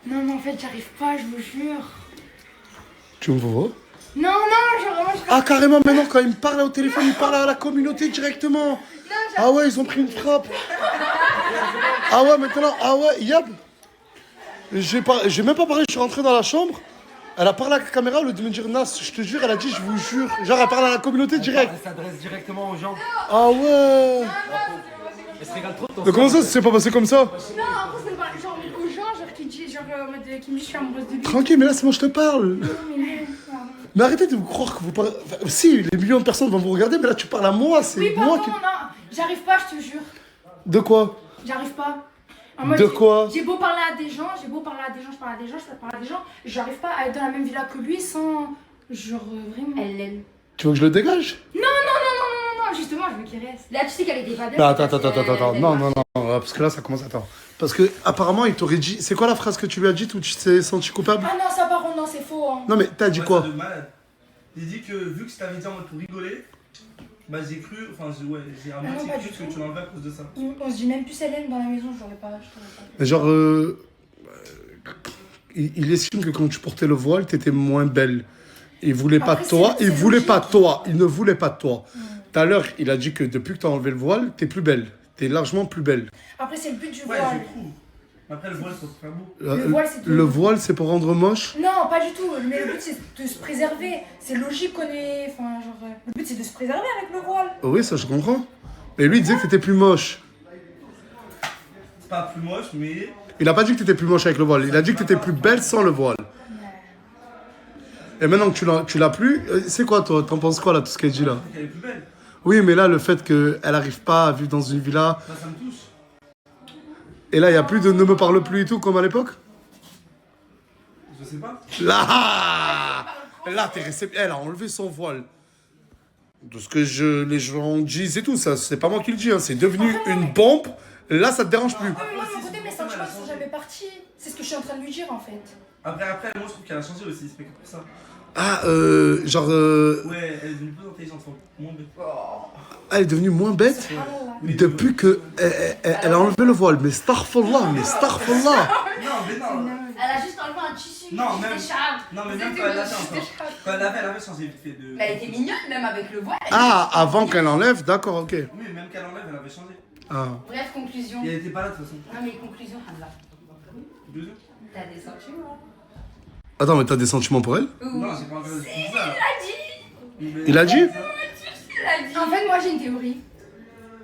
Non, mais en fait, j'arrive pas, je vous jure. Tu me vois? Non, genre vraiment, je... Ah, carrément, maintenant, quand il me parle au téléphone, il parle à la communauté directement. Ah ouais, ils ont pris une frappe. Ah ouais, maintenant, yep. J'ai même pas parlé, je suis rentré dans la chambre. Elle a parlé à la caméra, au lieu de me dire Nas, je te jure, elle a dit je vous jure. Genre, elle parle à la communauté direct. Elle s'adresse directement aux gens. Ah ouais. Elle se régale trop de ton Mais comment ça s'est pas passé comme ça? Non, après, c'est pas genre aux gens, genre qui disent, genre, en mode, qui me disent je suis amoureuse de lui. Tranquille, mais là, c'est moi, je te parle. Mais arrêtez de vous croire que vous parlez. Enfin, si, les millions de personnes vont vous regarder, mais là, tu parles à moi, c'est Oui, moi pardon, qui. non, j'arrive pas, je te jure. De quoi? J'arrive pas. En mode, De quoi? J'ai beau parler à des gens, je parle à des gens, j'arrive pas à être dans la même villa que lui sans. Genre, vraiment. Elle l'aime. Tu veux que je le dégage? Non, justement, je veux qu'il reste. Là, tu sais qu'elle était pas belle. Non, attends. Non, parce que là, ça commence. Attends. Parce que, apparemment, il t'aurait dit. C'est quoi la phrase que tu lui as dit où tu t'es senti coupable? Ah non, ça par contre, non, c'est faux. Hein. Non, mais t'as dit quoi? Il dit que vu que je t'avais dit en mode pour rigoler, bah j'ai cru, enfin j'ai un non, moitié pas cru du que tout. tu l'enlevais à cause de ça. On se dit même plus Hélène dans la maison, je t'aurais pas. Mais genre, il estime que quand tu portais le voile, t'étais moins belle. Il voulait pas de Après, toi, c'est il voulait logique. pas de toi, il ne voulait pas de toi. Tout à l'heure, il a dit que depuis que t'as enlevé le voile, t'es plus belle. T'es largement plus belle. Après, c'est le but du Ouais, voile. je trouve. Après le voile, c'est pour faire beau. Le voile, c'est tout. Le voile, c'est pour rendre moche. Non, pas du tout. Mais le but, c'est de se préserver. C'est logique qu'on est. Enfin, genre. Le but, c'est de se préserver avec le voile. Oui, ça, je comprends. Mais lui, il disait que t'étais plus moche. C'est pas plus moche, mais. Il a pas dit que t'étais plus moche avec le voile. Il a dit que t'étais plus belle sans le voile. Et maintenant que tu l'as plus, c'est quoi, toi? T'en penses quoi, là, tout ce qu'elle dit, là? Elle est plus belle. Oui, mais là, le fait qu'elle arrive pas à vivre dans une villa. Ça me touche. Et là, il n'y a plus de ne me parle plus et tout, comme à l'époque? Je sais pas. Là, t'es resté. Elle a enlevé son voile. De ce que les gens disent et tout, ça, c'est pas moi qui le dis, hein. C'est devenu une bombe. Là, ça te dérange plus. Oui, mais moi, de mon côté, mes sentiments sont jamais partis. C'est ce que je suis en train de lui dire, en fait. Après, moi je trouve qu'elle a changé aussi, c'est pas que pour ça. Ah, genre. Ouais, elle est devenue plus intelligente, moins bête. Elle est devenue moins bête depuis que elle a enlevé le voile. Mais starfallah. Non, mais non. Elle a juste enlevé un tissu. Non, même. Charles. Non, mais même quand elle l'avait encore. Quand elle avait changé vite fait de. Elle était mignonne, même avec le voile. Ah, avant qu'elle enlève, d'accord, ok. Oui, même qu'elle enlève, elle avait changé. Ah. Bref, conclusion. Et elle était pas là de toute façon. Non, mais conclusion, Hamza. Deux heures. T'as des sentiments. Attends, mais t'as des sentiments pour elle? Non, j'ai pas encore dit ça. Il a dit? En fait, moi, j'ai une théorie.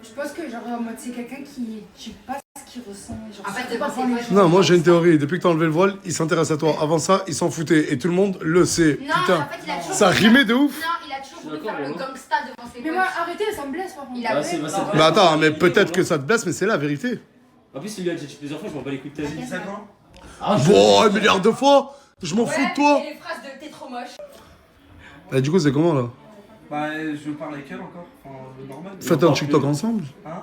Je pense que, genre, en mode, c'est quelqu'un qui. Je sais pas ce qu'il ressent. Genre, En fait, c'est c'est pas pas pour les gens. Non, moi j'ai une théorie. Depuis que t'as enlevé le voile, il s'intéresse à toi. Avant ça, il s'en foutait. Et tout le monde le sait. Non, Putain. en fait, il a toujours. Ça rimait de ouf. Non, il a toujours voulu faire le gangsta devant ses Mais moi, potes. arrêtez, ça me blesse, par contre. Il a c'est Mais attends, mais peut-être que ça te blesse, mais c'est la vérité. En plus, il lui a dit plusieurs fois, je m'en bats les couilles de ta vie. 5 ans. Bon, un milliard de fois. Je m'en fous de toi. Et les phrases de t'es trop moche. Et du coup, c'est comment là? Bah, je parle avec elle encore. Enfin, normal. Faites un TikTok ensemble. Hein?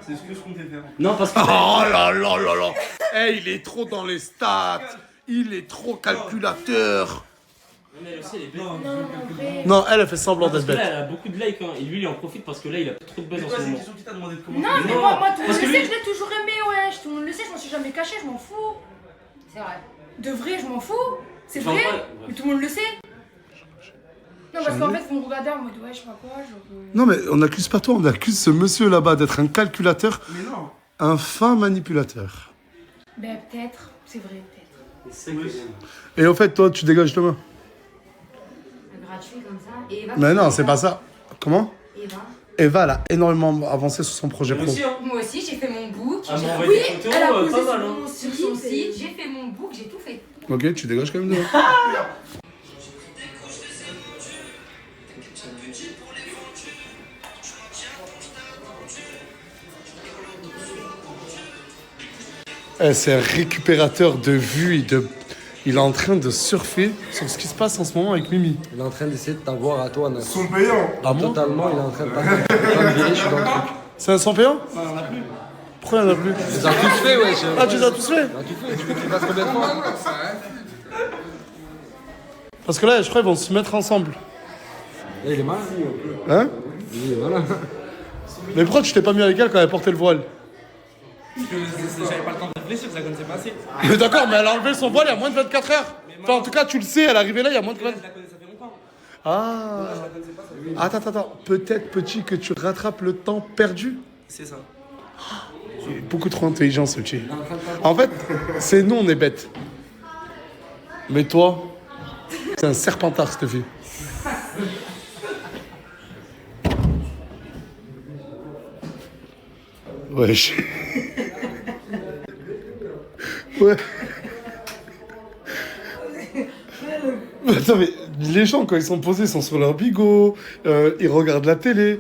C'est ce que je comptais faire. Non, parce que. Oh là là là là. Eh, il est trop dans les stats. Il est trop calculateur. Mais elle aussi, elle est bête. Non, en vrai. Non, elle fait semblant Parce d'être que là, bête. elle a beaucoup de likes, hein. Et lui, il en profite parce que là, il a trop de buzz Mais en toi, ce c'est une moment. question qui t'a demandé de commencer. Non, mais Non, moi, tout le parce monde que le sait, lui- je l'ai toujours aimé, wesh. Tout le monde le sait, je m'en suis jamais caché, je m'en fous. C'est vrai. De vrai, je m'en fous. C'est Enfin, vrai, ouais, ouais. mais tout le monde le sait. Non, parce qu'en fait, ils vont regarder en mode ouais, je sais pas quoi. Non, mais on n'accuse pas toi, on accuse ce monsieur là-bas d'être un calculateur, Mais non. un fin manipulateur. Ben, peut-être. C'est vrai, peut-être. Et au fait, toi, tu dégages demain. Gratuit comme ça. Et Eva, Mais non, c'est pas ça. Comment? Eva. Eva, elle a énormément avancé sur son projet pro. Moi aussi, j'ai fait mon book. Ah, mais on va Oui, des photos, elle a posé pas mal, sur hein. sur son site. J'ai fait mon book, j'ai tout fait. Ok, tu dégages quand même demain. C'est un récupérateur de vues et de... Il est en train de surfer sur ce qui se passe en ce moment avec Mimi. Il est en train d'essayer de t'avoir à toi, Nas. Ils sont payants. Ah bon? Totalement, il est en train de t'avoir. Je suis dans le truc. C'est un 100 payant? Pourquoi il n'y en a plus? Tu les as tous fait, ouais. Ah, tu les as tous fait? Tu fais, tu veux que tu fasses combien de fois? Parce que là, je crois qu'ils vont se mettre ensemble. Là, il est malin. Hein? Il est malin. Mais pourquoi tu t'es pas mis avec elle quand elle portait le voile? Parce que j'avais pas le temps de réfléchir, ça connaissait pas assez. Mais d'accord, mais elle a enlevé son voile il y a moins de 24 heures. Enfin, en tout cas, tu le sais, elle est arrivée là il y a moins de 24 heures. Je la connais, ça fait longtemps. Ah. Attends. Peut-être, petit, que tu rattrapes le temps perdu. C'est ça. Il est beaucoup trop intelligent, ce petit. En fait, c'est nous, on est bêtes. Mais toi, c'est un serpentard, cette fille. Ouais, Ouais. Attends, mais les gens, quand ils sont posés, ils sont sur leur bigot, ils regardent la télé,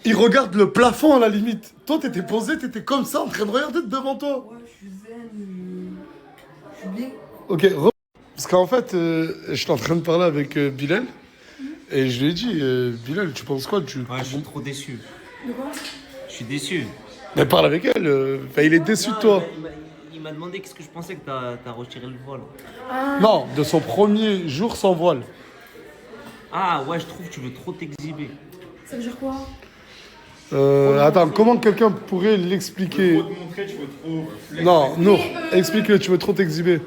ils regardent le plafond à la limite. Toi, t'étais posé, t'étais comme ça, en train de regarder devant toi. Ouais, je suis zen. Je suis bien. Ok, parce qu'en fait, j'étais en train de parler avec Bilal, et je lui ai dit, Bilal, tu penses quoi? Ouais, je suis trop déçu. De quoi? Je suis déçu. Mais parle avec elle, il est déçu de toi. Il m'a demandé qu'est-ce que je pensais que t'as retiré le voile. Non, de son premier jour sans voile. Ah ouais, je trouve que tu veux trop t'exhiber. Ça veut dire quoi? Attends, comment quelqu'un pourrait l'expliquer? Faut te montrer, tu veux trop. Non, Nour, explique-le, tu veux trop t'exhiber.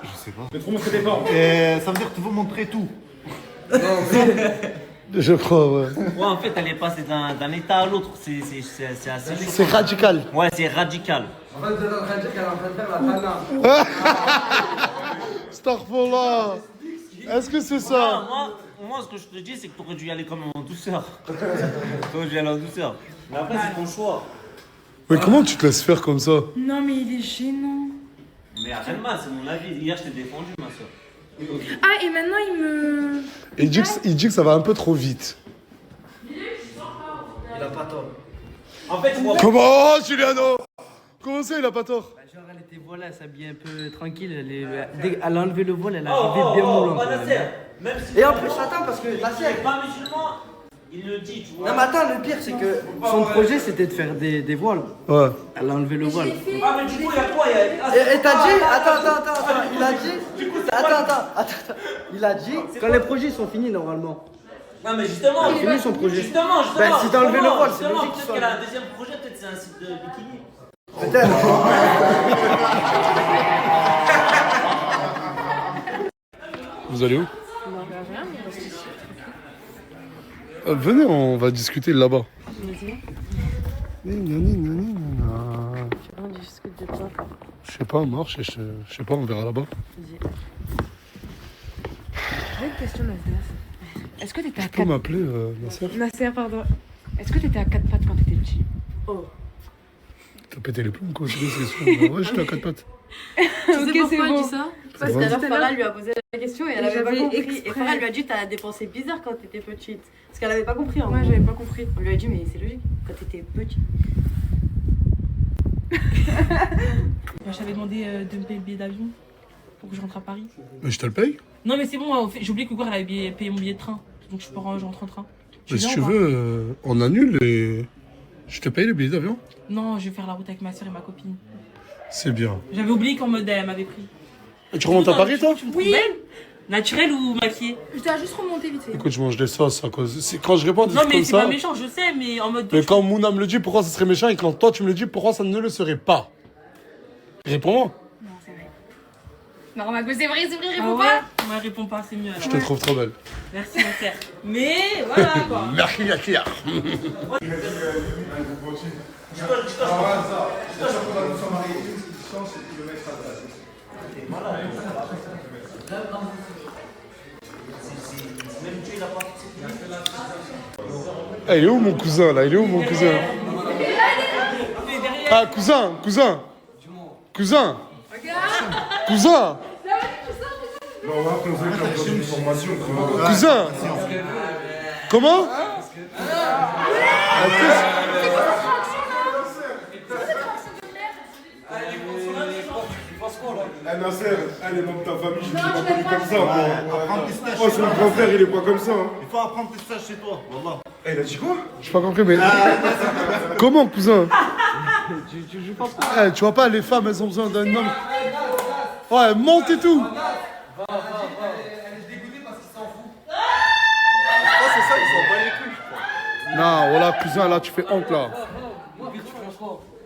Je sais pas. Tu veux trop montrer tes formes. Ça veut dire que tu veux montrer tout. Je crois, ouais. Ouais, en fait, elle est passée d'un état à l'autre. C'est assez chaud. C'est radical. Ouais, c'est radical. En fait, vous êtes en train de dire qu'elle est en train de faire la tana. Starfallah. Est-ce que c'est ça? Moi, ce que je te dis, c'est que t'aurais dû y aller quand même en douceur. T'aurais dû y aller en douceur. Mais après, c'est ton choix. Mais comment tu te laisses faire comme ça? Non, mais il est gênant. Mais Renma, c'est mon avis. Hier, je t'ai défendu, ma soeur. Ah, et maintenant il me. Il dit que ça va un peu trop vite. Il a pas tort. En fait, moi. Comment, oh, Juliano? Comment ça, il a pas tort? Genre, elle était voilà, elle s'habillait un peu tranquille. Elle a enlevé le voile, elle a arrivé bien moulante. Même si Et en plus, attends, parce que Nasser. pas musulman, il le dit, tu vois. Non, mais attends, le pire, c'est que son projet, c'était de faire des voiles. Ouais. Elle a enlevé le voile. Ah, mais du coup, il y a quoi? Et t'as dit, attends, il a dit, attends, il a dit, quand les projets sont finis normalement. Non, mais justement, Il a fini son projet. Justement. Ben, si t'as enlevé le voile, c'est logique qu'il Peut-être soit. qu'elle a un deuxième projet, peut-être c'est un site de bikini. Peut-être. Vous allez où? Venez, on va discuter là-bas. On discute de quoi? Je sais pas, on marche, je sais pas, on verra là-bas. J'ai une question, Nasser. Est-ce que t'étais à Tu peux 4 m'appeler Nasser? Nasser, pardon. Est-ce que t'étais à 4 pattes quand t'étais petit? Oh. T'as pété les plombs quoi, c'est quoi cette question? Ouais, j'étais à 4 pattes. Ok, c'est bon. Elle dit ça? Parce C'est que bon. Farah lui a posé la question et elle avait pas J'avais compris. exprès. Et Farah lui a dit t'as dépensé bizarre quand t'étais petite. Parce qu'elle avait pas compris. Moi, j'avais pas compris. On lui a dit mais c'est logique quand t'étais petite. Moi, je t'avais demandé de me payer le billet d'avion pour que je rentre à Paris. Mais je te le paye? Non, mais c'est bon, j'ai oublié que Gouar avait payé mon billet de train. Donc je rentre en train. Mais si viens tu ou pas? veux, on annule et je te paye le billet d'avion. Non, je vais faire la route avec ma soeur et ma copine. C'est bien. J'avais oublié qu'en mode elle m'avait pris. Et tu remontes à Paris toi? Tu me trouves belle? Naturelle ou maquillée? Je dois juste remonter vite fait. Écoute, je mange des sauces à cause. Quand je réponds à des Non, trucs mais comme c'est ça. pas méchant, je sais, mais en mode. Mais quand Mouna me le dit, pourquoi ça serait méchant? Et quand toi tu me le dis, pourquoi ça ne le serait pas? Réponds-moi. Non, c'est vrai. Non, mais c'est vrai, Ah réponds ouais pas. Ouais, réponds pas, c'est mieux alors. Je te trouve trop belle. Merci mon frère. Mais voilà quoi. Merci, merci. Eh, il est où mon cousin là? Il est où mon cousin? Ah, cousin. Cousin. Non, on va poser une formation. Cousin. Comment? Eh Nasser, les membres de ta famille, je ne suis pas connu comme ça. Moi, son grand frère, il est pas comme ça. Il faut apprendre tes stages chez toi, voilà. Eh, il a dit quoi? J'ai pas compris, mais. Comment, cousin? Tu joues pas trop. Eh, tu vois pas, les femmes, elles ont besoin d'un homme. Ouais, monte et tout. Elle est dégoûtée parce qu'il s'en fout. C'est ça, ils s'en bat les couilles, je crois. Non, voilà, cousin, là, tu fais honte, là.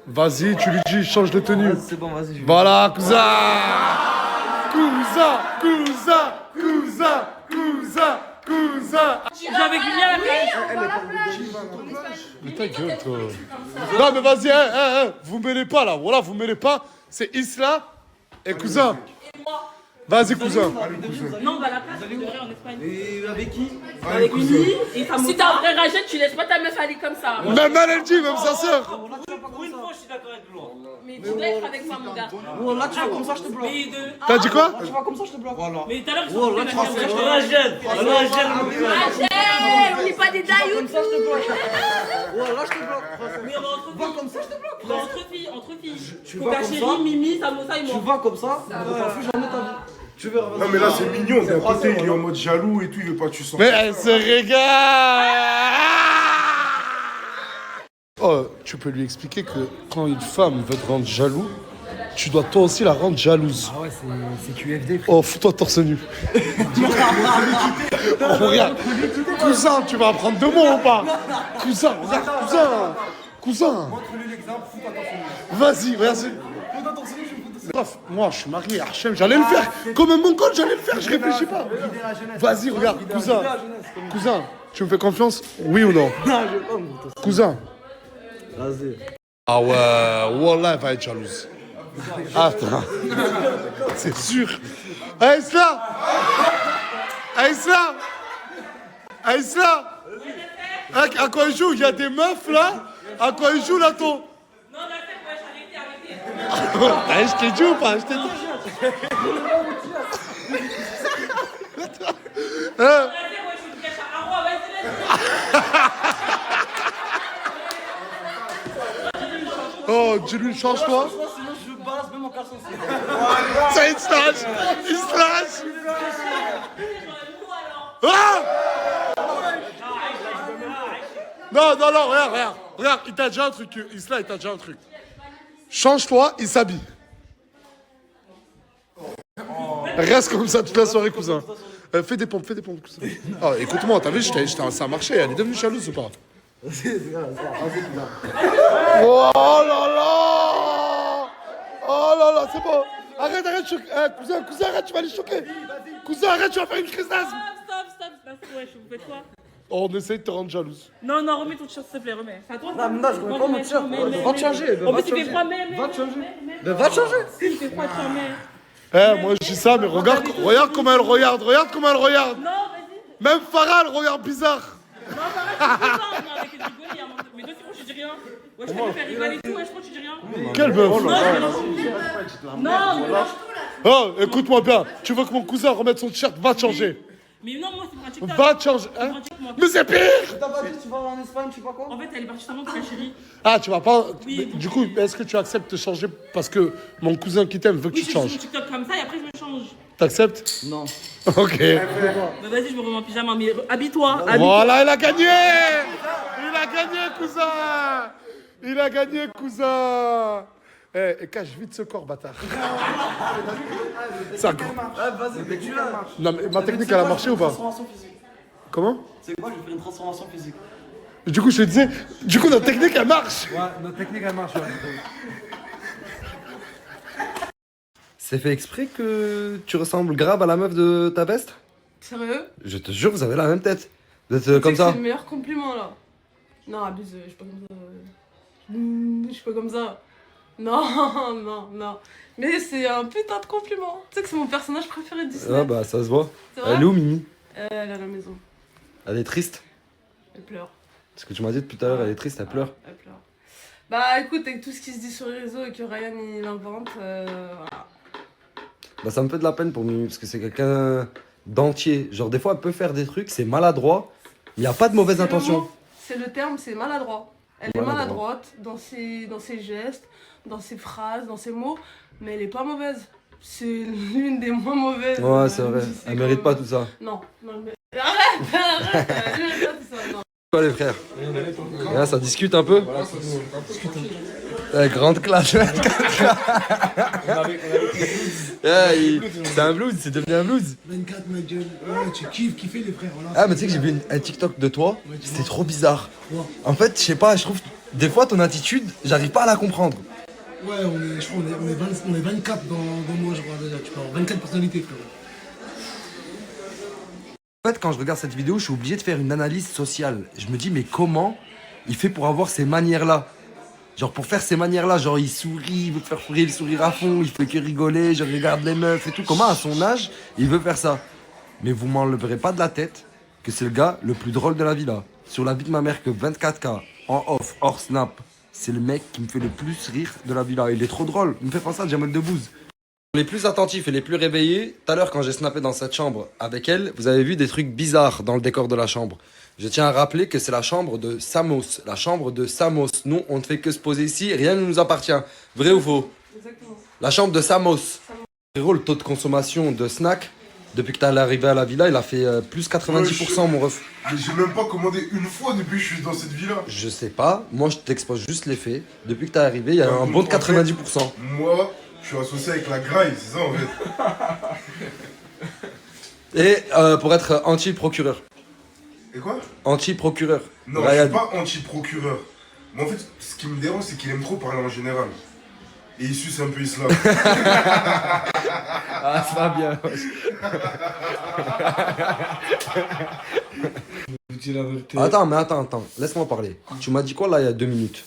Vas-y, tu lui dis, change de tenue. C'est bon, vas-y. Voilà, cousin. J'ai avec Julien la plage. Mais ta gueule, toi. Non, mais vas-y, vous mêlez pas, là. Voilà, vous mêlez pas. C'est Isla et cousin. Vas-y, cousin. Non, on va à la plage, de vrai en Espagne. Et avec qui? Avec Mimi et sa Si t'as un frère âgé, tu laisses pas ta meuf aller comme ça. Même elle dit, même sa sœur. Pour une fois, je suis d'accord avec Blanc. Mais tu dois être avec moi, mon gars. Oh, là, tu vois comme ça, je te bloque. Mais de... T'as dit quoi? Tu vois comme ça, je te bloque. Voilà. Mais tout à l'heure, Oh, là, tu vois, c'est On la gêne. On n'est pas des daillots. comme ça, je te bloque. Oh, là, je te bloque. Mais on va entre Va filles. comme ça, je te bloque. On va entre filles, entre filles. Tu Faut vas ta comme chérie, ça. Mimi, Samosa et Tu moi. vas comme ça, on ne fera plus jamais ta vie. Tu verras. Non, mais là, c'est mignon. D'un côté, il est en mode jaloux et tout, il veut pas que tu sors. Mais elle se régale. Oh, tu peux lui expliquer que quand une femme veut te rendre jaloux, tu dois toi aussi la rendre jalouse. Ah ouais, c'est QFD. Oh, fous-toi torse nu. Oh, regarde. Cousin, tu vas apprendre deux mots ou pas? Cousin, regarde, cousin. Montre-lui l'exemple, fous-toi ton fou. Vas-y, vas-y. Fous-toi ton fou, Bref, moi je suis marié, Hachem, j'allais le faire. Comme un mongol, j'allais le faire, je réfléchis pas. Vas-y, regarde, cousin, tu me fais confiance? Oui ou non? Non, je vais pas me Cousin. Vas-y. Ah ouais, Wallah, elle va être jalouse. Attends, c'est sûr. Aïsla! À quoi il joue? Il y a des meufs là? À quoi il joue là ton? Non, arrête, Je t'ai dit ou pas? Je t'ai dit. Oh, dis-lui, change-toi. Sinon, je balance même mon caleçon. C'est une slash. Ah! Non, regarde, il t'a déjà un truc, Isla, il t'a déjà un truc. Change-toi, il s'habille. Reste comme ça toute la soirée, cousin. Fais des pompes, cousin. Ah, écoute-moi, t'as vu, ça a marché, elle est devenue jalouse ou pas? Oh là là, c'est bon. Arrête, cousin, arrête, tu vas les choquer. Cousin, arrête, tu vas faire une crise d'asthme. Stop. Ouais, vous faites quoi? On essaye de te rendre jalouse. Non, remets ton t-shirt, s'il te plaît, remets. C'est à toi. Non, mais non, je remets pas mon t-shirt. Va te changer. En plus, il fait froid, mais. Va te changer. Va te changer. Il fait froid, tu remets. Moi je dis ça, mais regarde comment elle regarde. Non, vas-y. Même Farah, elle regarde bizarre. Non, arrête, c'est bizarre. Non, avec les rigoler, hein. Mais toi, c'est quoi, je dis rien. Ouais, je peux faire rigoler et tout, ouais, je crois que tu dis rien. Quelle meuf? Non, mais Oh, écoute-moi bien. Tu veux que mon cousin remette son t-shirt? Va te changer. Mais non, moi, c'est pour un TikTok. Va te changer. Hein? Mais c'est pire. T'as pas dit tu vas en Espagne, tu sais pas quoi? En fait, elle est partie seulement pour la chérie. Ah, tu vas pas. Oui. Du coup, est-ce que tu acceptes de changer parce que mon cousin qui t'aime veut que Oui, tu je te changes? fais mon TikTok comme ça et après, je me change. T'acceptes? Non. Ok. Bah, vas-y, je me remets en pyjama, mais habille-toi. Voilà, il a gagné, cousin. Eh, cache vite ce corps, bâtard. Ça... Vas-y, mais tu l'as. Non, mais ma technique, elle a marché ou pas? Transformation physique. Comment? C'est quoi? Je vais faire une transformation physique. Du coup, je te disais, notre technique, elle marche. Ouais, notre technique, elle marche. C'est fait exprès que tu ressembles grave à la meuf de ta veste? Sérieux? Je te jure, vous avez la même tête. Vous êtes Tu sais comme que ça. C'est le meilleur compliment là. Non, abuse, je suis pas comme ça. Je suis pas comme ça. Non, non, non. Mais c'est un putain de compliment. Tu sais que c'est mon personnage préféré de Disney. Ah bah ça se voit. C'est vrai? Elle est où Mimi? Elle est à la maison. Elle est triste? Elle pleure. Ce que tu m'as dit tout à l'heure, elle est triste, elle pleure. Elle pleure. Bah écoute, avec tout ce qui se dit sur les réseaux et que Ryan il invente, voilà. Bah ça me fait de la peine pour Mimi parce que c'est quelqu'un d'entier. Genre des fois elle peut faire des trucs, c'est maladroit, il n'y a pas de mauvaise intention. C'est le terme, c'est maladroit. Elle est Maladroit. maladroite dans ses gestes, dans ses phrases, dans ses mots, mais elle est pas mauvaise. C'est l'une des moins mauvaises. Ouais c'est vrai, elle mérite pas tout ça. Non, non, mais... Arrête, elle mérite pas tout ça, non. Quoi les frères? Là, ça discute un peu? Grande classe. C'est un blues, c'est devenu un blues. 24 ma gueule, ouais, tu kiffes les frères. Voilà. Ah mais tu sais que j'ai vu un TikTok de toi, c'était trop bizarre. En fait, je sais pas, je trouve des fois ton attitude, j'arrive pas à la comprendre. Ouais, je crois on est 24 dans moi, je crois déjà, tu parles. 24 personnalités, frère. En fait, quand je regarde cette vidéo, je suis obligé de faire une analyse sociale. Je me dis, mais comment il fait pour avoir ces manières-là? Genre, pour faire ces manières-là, genre, il sourit, il veut te faire fourrer le sourire à fond, il fait que rigoler, je regarde les meufs et tout. Comment, à son âge, il veut faire ça? Mais vous m'enleverez pas de la tête que c'est le gars le plus drôle de la villa. Sur la vie de ma mère, que 24K, en off, hors snap, c'est le mec qui me fait le plus rire de la villa. Il est trop drôle, il me fait penser à Jamel Debbouze. Les plus attentifs et les plus réveillés, tout à l'heure quand j'ai snappé dans cette chambre avec elle, vous avez vu des trucs bizarres dans le décor de la chambre. Je tiens à rappeler que c'est la chambre de Samos. La chambre de Samos. Nous, on ne fait que se poser ici, rien ne nous appartient. Vrai ou faux? Exactement. La chambre de Samos. Frérot, le taux de consommation de snack, depuis que t'es arrivé à la villa, il a fait plus 90% mon ref. Mais j'ai même pas commandé une fois depuis que je suis dans cette villa. Je sais pas, moi je t'expose juste les faits. Depuis que t'es arrivé, il y a un bon de 90%. Moi, je suis associé avec la graille, c'est ça en fait. Et pour être anti-procureur. Et quoi? Anti-procureur. Non, je suis pas anti-procureur. Mais en fait, ce qui me dérange, c'est qu'il aime trop parler en général. Et il suce un peu islam. Ah, ça va bien. Je dis la vérité. Attends, laisse-moi parler. Tu m'as dit quoi là il y a 2 minutes?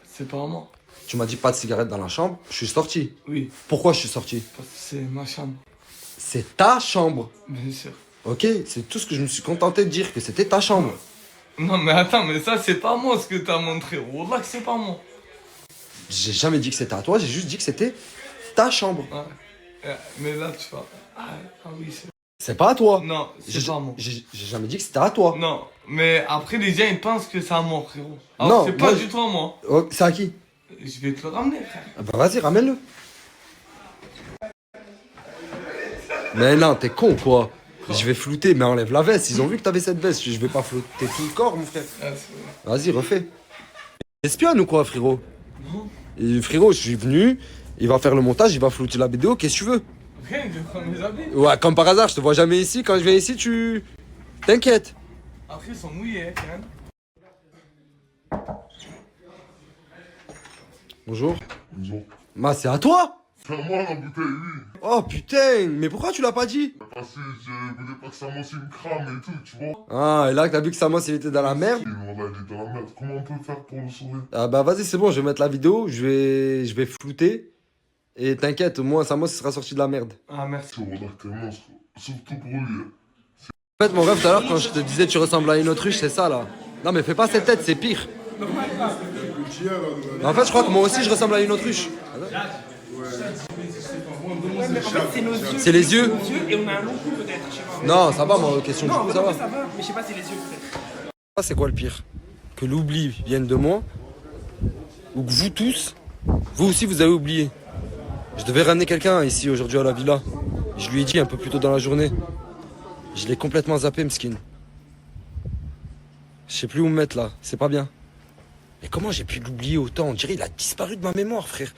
C'est pas moi. Tu m'as dit pas de cigarette dans la chambre, je suis sorti. Oui. Pourquoi je suis sorti? Parce que c'est ma chambre. C'est ta chambre. Bien sûr. Ok, c'est tout ce que je me suis contenté de dire, que c'était ta chambre. Non mais attends, mais ça c'est pas moi ce que t'as montré. Wallah que c'est pas moi. J'ai jamais dit que c'était à toi, j'ai juste dit que c'était ta chambre. Ouais. Mais là tu vois. Ah oui c'est... C'est pas à toi. Non, c'est pas moi. J'ai jamais dit que c'était à toi. Non, mais après les gens ils pensent que c'est à moi frérot. Non, Alors c'est pas du tout à moi. Oh, c'est à qui? Je vais te le ramener frère. Ah bah vas-y, ramène-le. Mais non, t'es con quoi. Je vais flouter, mais enlève la veste. Ils ont vu que t'avais cette veste. Je vais pas flouter tout le corps, mon frère. Vas-y, refais. Espionne ou quoi, frérot? Non. Et frérot, je suis venu. Il va faire le montage, il va flouter la vidéo. Qu'est-ce que tu veux? Rien, je prends mes habits. Ouais, comme par hasard, je te vois jamais ici. Quand je viens ici, tu... T'inquiète. Après ils sont mouillés, hein. Bonjour. Bonjour. Ma, c'est à toi? C'est à moi la bouteille, oui. Oh putain, mais pourquoi tu l'as pas dit? Parce que je voulais pas que Samos il me crame et tout, tu vois. Ah, et là, t'as vu que Samos, il était dans la merde? Voilà, il est dans la merde. Comment on peut faire pour le sauver? Ah bah vas-y, c'est bon, je vais mettre la vidéo, je vais flouter. Et t'inquiète, au moins Samos il sera sorti de la merde. Ah merci. Voilà, t'es monstre. Surtout pour lui. En fait, mon rêve tout à l'heure, quand je te disais tu ressembles à une autruche, c'est ça là. Non mais fais pas cette tête, c'est pire. Mais en fait, je crois que moi aussi je ressemble à une autruche. C'est les yeux. Et on a un long cou peut-être, je sais pas. Non, ça va, moi, question du coup, ça va. Ça va, mais je sais pas, c'est les yeux peut-être. Ça, c'est quoi le pire? Que l'oubli vienne de moi, ou que vous tous, vous aussi vous avez oublié. Je devais ramener quelqu'un ici aujourd'hui à la villa. Je lui ai dit un peu plus tôt dans la journée. Je l'ai complètement zappé, Mskin. Je sais plus où me mettre là, c'est pas bien. Mais comment j'ai pu l'oublier autant? On dirait il a disparu de ma mémoire, frère.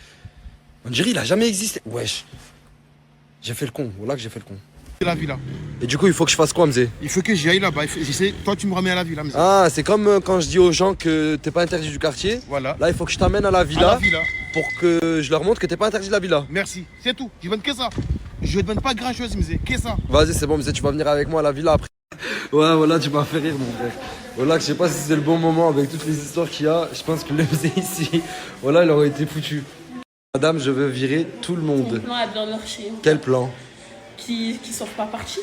On dirait il a jamais existé. Wesh. J'ai fait le con, voilà que j'ai fait le con. La villa. Et du coup, il faut que je fasse quoi, Mzé? Il faut que j'y aille là-bas. Toi, tu me ramènes à la villa, Mzé. Ah, c'est comme quand je dis aux gens que t'es pas interdit du quartier. Voilà. Là, il faut que je t'amène à la villa. À la villa. pour que je leur montre que t'es pas interdit de la villa. Merci, c'est tout. Je ne demande que ça. Je ne demande pas grand chose, Mzé. Que ça. Vas-y, c'est bon, mais tu vas venir avec moi à la villa après. Ouais, voilà, tu m'as fait rire, mon frère. Voilà, je sais pas si c'est le bon moment avec toutes les histoires qu'il y a. Je pense que le Mzé ici, voilà, il aurait été foutu. Madame, je veux virer tout le monde. Quel plan a bien marché? Quel plan? Qui sont pas partis.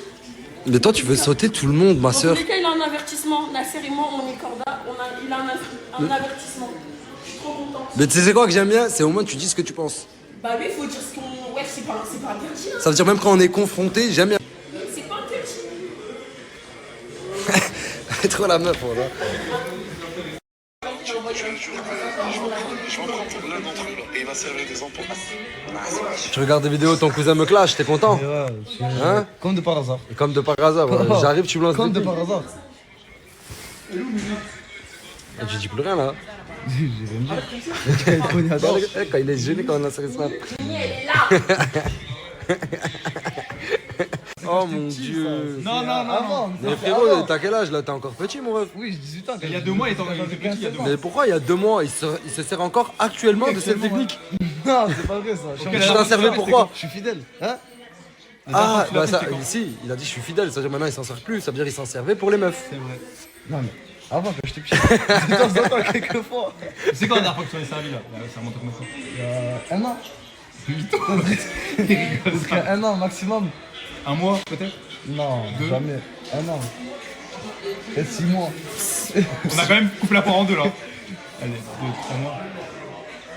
Mais toi, tu veux sauter tout le monde, ma soeur. Dans tous les cas, il a un avertissement. Nasser et moi, on est corda. Il a un avertissement. Je suis trop contente. Mais tu sais quoi que j'aime bien? C'est au moins tu dis ce que tu penses. Bah oui, il faut dire ce qu'on... Ouais, c'est pas interdit. Hein. Ça veut dire même quand on est confronté, j'aime bien. C'est pas interdit. Trop la meuf, voilà. Je vais prendre l'un d'entre eux là et il va servir des enfants. Tu regardes des vidéos, ton cousin me clash, t'es content? Hein? Comme de par hasard. Comme de par hasard, voilà. J'arrive, tu me lances. Comme de par hasard. Tu dis plus rien là. J'ai rien dit. Quand il est gêné quand on a ça. Oh mon dieu. Non. Mais frérot, t'as quel âge là? T'es encore petit, mon ref? Oui, j'ai 18 ans. Il y a 2 mois, il était petit. Il y a 2 mois. Mais pourquoi il y a 2 mois, il se sert encore actuellement de cette technique? Non, c'est pas vrai ça. Tu t'en servais pourquoi? Je suis fidèle. Hein? Ah, bah ça, ici, il a dit je suis fidèle, ça veut dire maintenant il s'en sert plus, ça veut dire il s'en servait pour les meufs. C'est vrai. Non, mais avant, quand j'étais petit, de temps en temps, quelquefois. C'est quand la dernière fois que tu en es servi là? Ça remonte comme ça. Il y a 1 an. 8 ans. Jusqu'à 1 an maximum. 1 mois peut-être? Non, 2. jamais. 1 an. Peut-être 6 mois. On a quand même coupé la poire en 2 là. Allez, 2, 3 mois.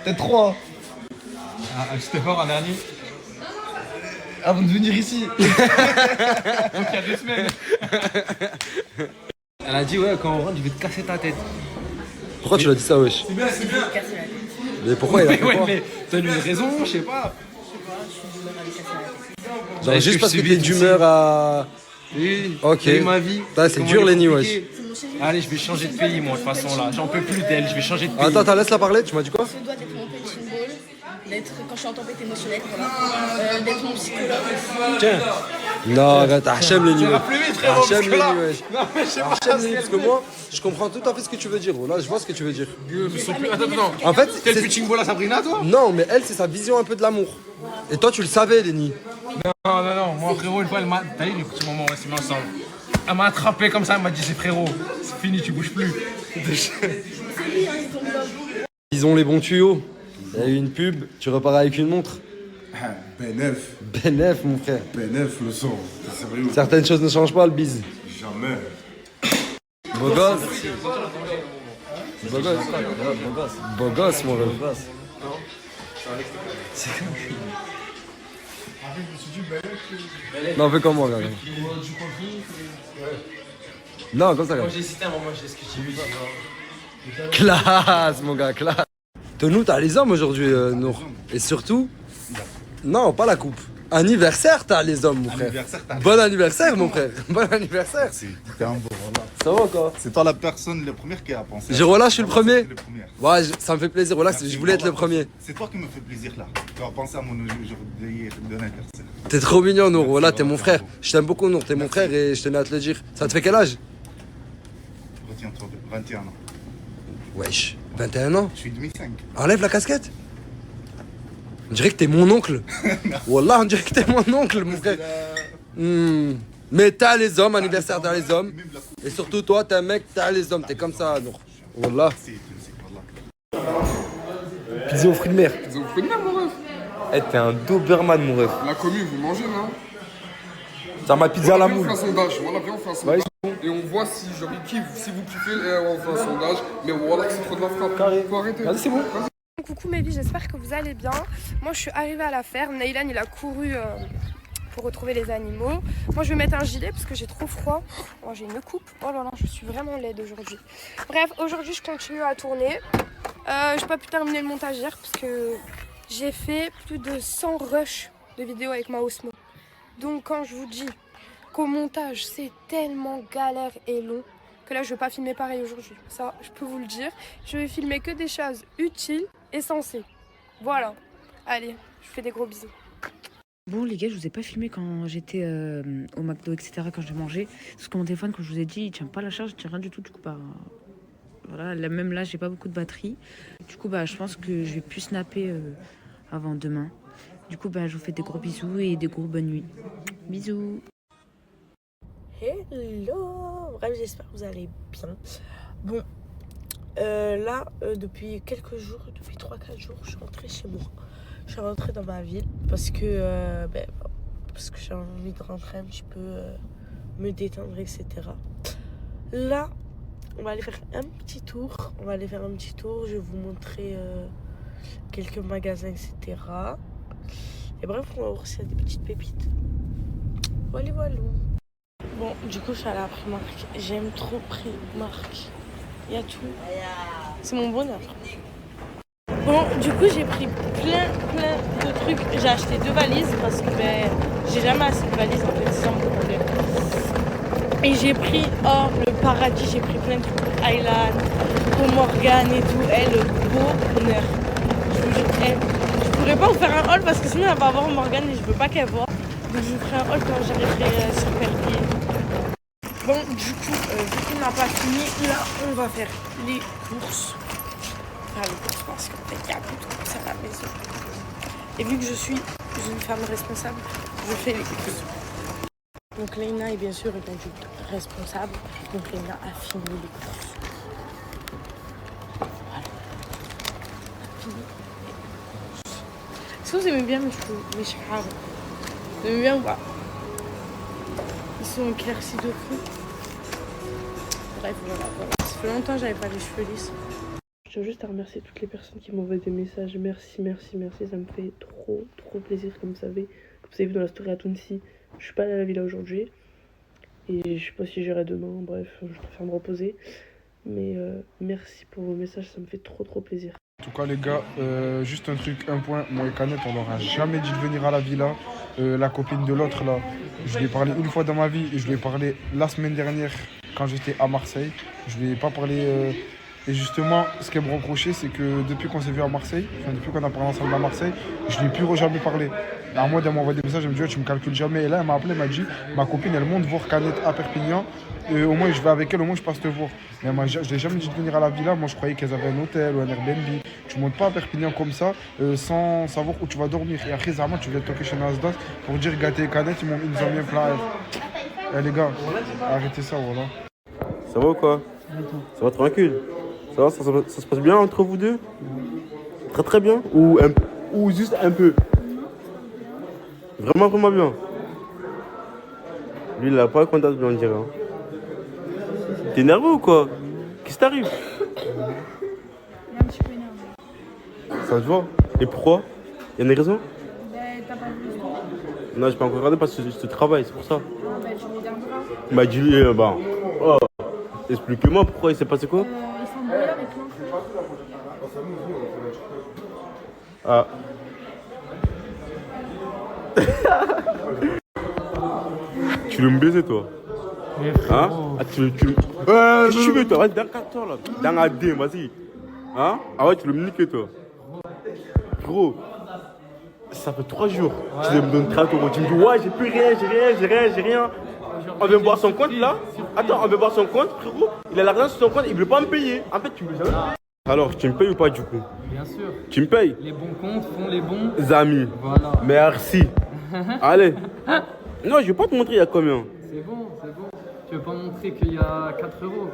Peut-être 3. Un petit effort, un dernier. Avant de venir ici. Donc il y a 2 semaines. Elle a dit ouais, quand on rentre, je vais te casser ta tête. Pourquoi tu l'as dit ça, wesh? C'est bien. Mais pourquoi il a fait quoi? Mais t'as eu une raison, je sais pas. Genre juste parce que t'es d'humeur à... Oui, ok. c'est ma vie. C'est dur Lenny, wesh. Allez, je vais changer de pays moi de toute façon là. J'en peux plus d'elle, je vais changer de pays. Attends, laisse-la parler, tu m'as dit quoi? Je dois être mon punching ball, d'être quand je suis en tempête émotionnelle, voilà. D'être mon psychologue aussi. Tiens. Non, arrête, Hachem Lenny, wesh. Hachem Lenny, wesh. Non, mais je sais pas. Hachem Lenny, parce que moi, je comprends tout à fait ce que tu veux dire. Là, je vois ce que tu veux dire. Attends. En fait, T'es le punching ball à Sabrina, toi? non, mais elle, c'est sa vision un peu de l'amour. Et toi, tu le savais, Lenny. Non, moi frérot, une fois, elle m'a... T'as vu le petit moment où on s'est mis ensemble? Elle m'a attrapé comme ça, elle m'a dit c'est frérot, c'est fini, tu bouges plus. Ils ont les bons tuyaux. Il y a eu une pub, tu repars avec une montre. Ben F. Ben F, mon frère. Ben F, le son. T'es sérieux? Certaines choses ne changent pas, le bise. Jamais. Beau gosse. Beau gosse. Beau gosse, mon ref. C'est comme... Non, fais comme moi, regarde. Non, comme ça, regarde. J'ai hésité un moment, j'ai ce que j'ai vu. Classe, mon gars, classe. Nous, t'as les hommes aujourd'hui, Nour. Et surtout, non, pas la coupe. Anniversaire, t'as les hommes, mon frère. Bon anniversaire, mon frère. Bon anniversaire. C'était un beau relâche. Ça va quoi? C'est toi la première qui a pensé. Je relâche, je suis le premier. Le premier. Ouais, ça me fait plaisir. Relax, je voulais être le premier. C'est toi qui me fais plaisir là. Tu as pensé à mon aujourd'hui d'anniversaire. T'es trop mignon, Nour. Voilà, t'es mon frère. Je t'aime beaucoup, Nour. T'es mon frère et je tenais à te le dire. Ça te fait quel âge? Retiens-toi de 21 ans. Wesh, 21 ans? Je suis demi-5. Enlève la casquette. On dirait que t'es mon oncle. Wallah, on dirait que t'es mon oncle, mon frère. Mais t'as les hommes, anniversaire t'as les hommes. Et surtout toi, t'es un mec, t'as les hommes. T'es comme ça, Nour. Wallah. Pizza aux fruits de mer. Pizza aux fruits de mer, mon ref. Eh, t'es un Doberman, mon ref. La commune, vous mangez, non? Ça ma pizza à la moule. On fait un sondage, voilà, viens, on fait un sondage. Et on voit si genre ils kiffent, si vous kiffez, on fait un sondage. Mais voilà, c'est trop de la frappe. Carré. Faut arrêter. Vas-y, c'est bon. Coucou mes vies, j'espère que vous allez bien. Moi je suis arrivée à la ferme, Neylan il a couru pour retrouver les animaux. Moi je vais mettre un gilet parce que j'ai trop froid. Oh, j'ai une coupe, oh là là je suis vraiment laide aujourd'hui. Bref, aujourd'hui je continue à tourner. J'ai pas pu terminer le montage hier parce que j'ai fait plus de 100 rushs de vidéos avec ma Osmo. Donc quand je vous dis qu'au montage c'est tellement galère et long, que là je vais pas filmer pareil aujourd'hui, ça je peux vous le dire. Je vais filmer que des choses utiles et sensées. Voilà, allez, je vous fais des gros bisous. Bon les gars, je vous ai pas filmé quand j'étais au McDo, etc. quand je mangeais. Parce que mon téléphone, comme je vous ai dit, il tient pas la charge, il tient rien du tout, du coup bah Voilà, là, même là, j'ai pas beaucoup de batterie. Du coup, je pense que je vais plus snapper avant demain. Du coup, je vous fais des gros bisous et des gros bonnes nuits. Bisous. Hello. Bref, j'espère que vous allez bien. Bon, là, depuis quelques jours, depuis 3-4 jours, je suis rentrée chez moi. Je suis rentrée dans ma ville parce que j'ai envie de rentrer un petit peu, me détendre, etc. Là, on va aller faire un petit tour. Je vais vous montrer quelques magasins, etc. Et bref, on va voir s'il y a des petites pépites. Voilà. Bon, du coup, je suis à la Primark. J'aime trop Primark. Il y a tout. C'est mon bonheur. Bon, du coup, j'ai pris plein de trucs. J'ai acheté 2 valises parce que j'ai jamais assez de valises en fait, sans me problème. Et j'ai pris, le paradis, j'ai pris plein de trucs. Island, pour Morgane et tout. Le beau bonheur. Je vous jure, je pourrais pas vous faire un haul parce que sinon elle va avoir Morgane et je veux pas qu'elle voit. Donc je vous ferai un haul quand j'arriverai sur Perpier. Bon, du coup, vu qu'on n'a pas fini, là, on va faire les courses. Parce qu'en fait, il y a beaucoup de courses à la maison. Et vu que je suis une femme responsable, je fais les courses. Donc Léna est bien sûr une responsable. Donc Léna a fini les courses. Voilà. Fini les courses. Est-ce que vous aimez bien mes cheveux, mes cheveux? Vous aimez bien ou pas? Ils sont éclaircis de fou. Bref, voilà. Ça fait longtemps que j'avais pas les cheveux lisses. Je tiens juste à remercier toutes les personnes qui m'envoient des messages. Merci. Ça me fait trop plaisir, comme vous savez. Comme vous avez vu dans la story à Tounsi, je suis pas allée à la villa aujourd'hui. Et je sais pas si j'irai demain. Bref, je préfère me reposer. Mais merci pour vos messages, ça me fait trop plaisir. En tout cas les gars, juste un point, moi et Canette, on leur a jamais dit de venir à la villa. La copine de l'autre là, je lui ai parlé une fois dans ma vie et je lui ai parlé la semaine dernière quand j'étais à Marseille. Je lui ai pas parlé et justement ce qu'elle me reprochait c'est que depuis qu'on s'est vu à Marseille, depuis qu'on a parlé ensemble à Marseille, je lui ai plus jamais parlé. À moi d'elle m'envoie des messages, elle me dit tu me calcules jamais. Et là elle m'a appelé, elle m'a dit ma copine elle monte voir Canette à Perpignan. Au moins je vais avec elle, au moins je passe te voir. Mais je l'ai jamais dit de venir à la villa, moi je croyais qu'elles avaient un hôtel ou un Airbnb. Tu montes pas à Perpignan comme ça sans savoir où tu vas dormir. Et après Zama tu viens te toquer chez Nasdaq pour dire Gâté et Canette, ils nous ont mis un plat. Les gars, arrêtez ça, voilà. Ça va ou quoi? Ça va tranquille? Ça va, ça se passe bien entre vous deux? Très bien? Ou juste un peu? Vraiment bien? Lui il a pas contact de on dirait. T'es nerveux ou quoi? Qu'est-ce qui t'arrive? Il est un petit peu énervé. Ça se voit? Et pourquoi? Y'a une raison? T'as pas vu le story? Non, j'ai pas encore regardé parce que je travaille, c'est pour ça. Tu regarderas. Il m'a dit, explique-moi pourquoi il s'est passé quoi? Ils sont brouillés avec l'enfant. Ah. Tu veux me baiser toi? Hein? Qu'est-ce que tu veux toi? Vas-y, dans 4 heures là. Dans la D, vas-y. Hein? Ah ouais, tu veux me niquer toi? Gros, ça fait 3 jours. Ouais. Tu me donnes 30 €. Tu me dis, ouais, j'ai plus rien, j'ai rien. On vient voir son compte là. Attends, on vient voir son compte, frérot. Il a l'argent sur son compte, il veut pas me payer. En fait, tu veux jamais. Alors, tu me payes ou pas du coup? Bien sûr. Tu me payes? Les bons comptes font les bons amis. Voilà. Merci. Allez. Non, je vais pas te montrer il y a combien. C'est bon. Tu veux pas montrer qu'il y a 4 €?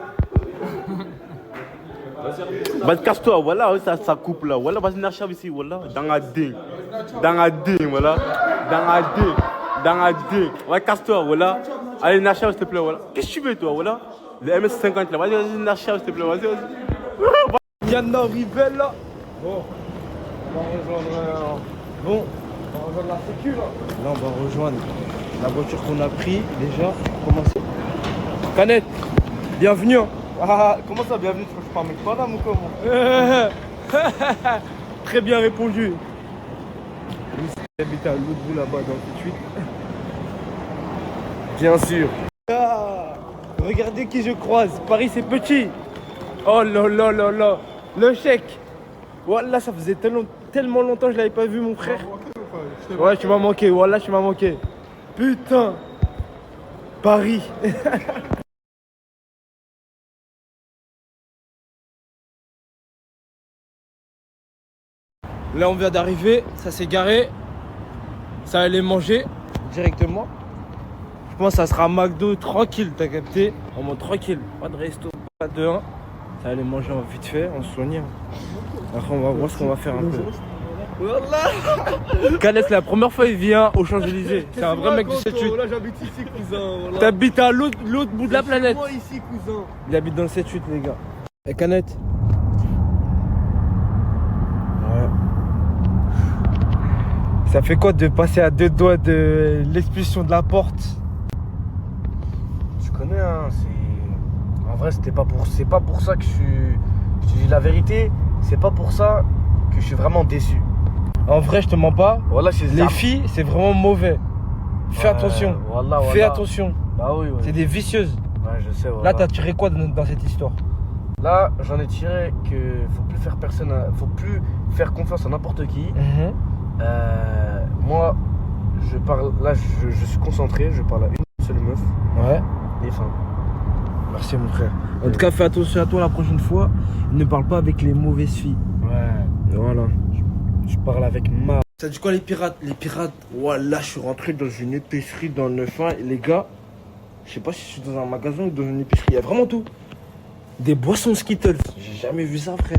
Vas-y, casse-toi, voilà, ça coupe là. Voilà, vas-y, Nachab ici, voilà. Dans la D, voilà. Dans la D. Ouais, casse-toi, voilà. Allez, Nachab, s'il te plaît, voilà. Qu'est-ce que tu veux, toi, voilà? Le MS50 là, vas-y, Nachab, s'il te plaît, vas-y. Yana Rivel là. Bon, on va rejoindre la sécu là. Là, on va rejoindre la voiture qu'on a pris déjà. Commencer. Canette, bienvenue. Ah, comment ça, bienvenue? Tu crois que je parle avec madame ou comment? Très bien répondu. Il habite à l'autre bout là-bas dans le 28. Bien sûr. Ah, regardez qui je croise. Paris, c'est petit. Oh là. Le chèque. Voilà, ça faisait tellement longtemps que je l'avais pas vu, mon frère. Ouais, tu m'as manqué. Voilà, tu m'as manqué. Putain. Paris. Là, on vient d'arriver, ça s'est garé. Ça allait manger directement. Je pense que ça sera McDo tranquille, t'as capté? En mode tranquille, pas de resto, pas de 1. Ça allait manger vite fait, on se soigne. Après, on va voir ce qu'on va faire un peu. Khaled, la première fois il vient aux Champs-Élysées. C'est un vrai mec du 7-8. Là, j'habite ici, cousin. T'habites à l'autre bout de la planète. Moi ici, cousin. Il habite dans le 7-8, les gars. Et Canet. Ouais. Ça fait quoi de passer à 2 doigts de l'expulsion de la porte? Tu connais, hein, c'est... En vrai, c'est pas pour ça que je suis... Je te dis la vérité, c'est pas pour ça que je suis vraiment déçu. En vrai, je te mens pas. Voilà, les filles, c'est vraiment mauvais. Fais attention. Voilà. Fais attention. Bah oui. C'est des vicieuses. Ouais, je sais. Voilà. Là, t'as tiré quoi dans cette histoire? Là, j'en ai tiré que faut plus faire confiance à n'importe qui. Moi, je parle. Là, je suis concentré. Je parle à une seule meuf. Ouais. Et fin. Merci, mon frère. En tout cas, fais attention à toi la prochaine fois. Ne parle pas avec les mauvaises filles. Ouais. Voilà. Je parle avec ma. Ça dit quoi les pirates? Les pirates, voilà, je suis rentré dans une épicerie dans le 9-1 et les gars, je sais pas si je suis dans un magasin ou dans une épicerie, il y a vraiment tout. Des boissons Skittles, j'ai jamais vu ça, frère.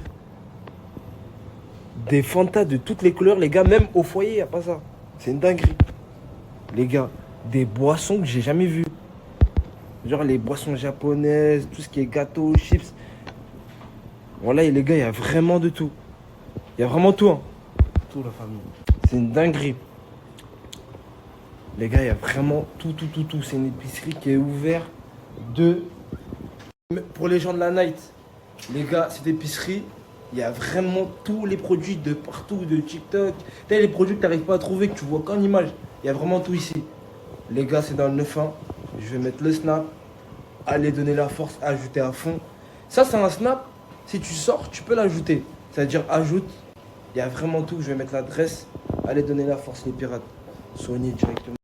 Des Fanta de toutes les couleurs, les gars, même au foyer, y a pas ça. C'est une dinguerie. Les gars, des boissons que j'ai jamais vues. Genre les boissons japonaises, tout ce qui est gâteau, chips. Voilà, et les gars, il y a vraiment de tout. Il y a vraiment tout, hein. Tout, la famille. C'est une dinguerie. Les gars, il y a vraiment tout. C'est une épicerie qui est ouverte pour les gens de la night. Les gars, cette épicerie, il y a vraiment tous les produits de partout, de TikTok. T'as les produits que tu n'arrives pas à trouver, que tu vois qu'en image. Il y a vraiment tout ici. Les gars, c'est dans le 9-1. Je vais mettre le snap. Allez donner la force, ajouter à fond. Ça, c'est un snap. Si tu sors, tu peux l'ajouter. C'est-à-dire ajoute. Il y a vraiment tout. Je vais mettre l'adresse. Allez donner la force, les pirates. Soignez directement.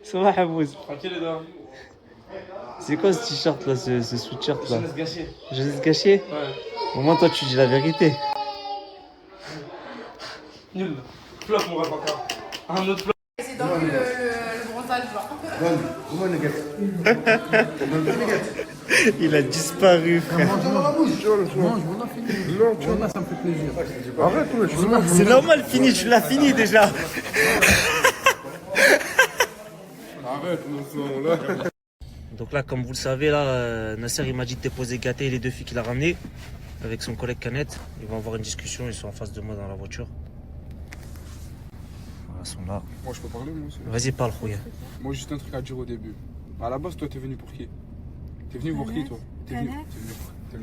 Ça va, Hamouz? Tranquille, les gars. C'est quoi ce t-shirt là, ce sweatshirt là? Jeunesse gâchée. Jeunesse gâchée? Ouais. Au moins, toi, tu dis la vérité. Nul. Flop, mon ref encore. Un autre flop. C'est dans le bronzage, Il a disparu, frère. Ça me fait plaisir. Arrête, C'est normal, fini, tu l'as fini déjà. Arrête, là. Donc là, comme vous le savez, là, Nasser il m'a dit de déposer Gâté et les 2 filles qu'il a ramenées avec son collègue Canet. Ils vont avoir une discussion, ils sont en face de moi dans la voiture. Voilà, ils sont là. Moi, je peux parler, moi aussi. Vas-y, parle, Khouya. Moi, juste un truc à dire au début. À la base, toi, t'es venu pour qui? T'es venu pour qui, toi? T'es venu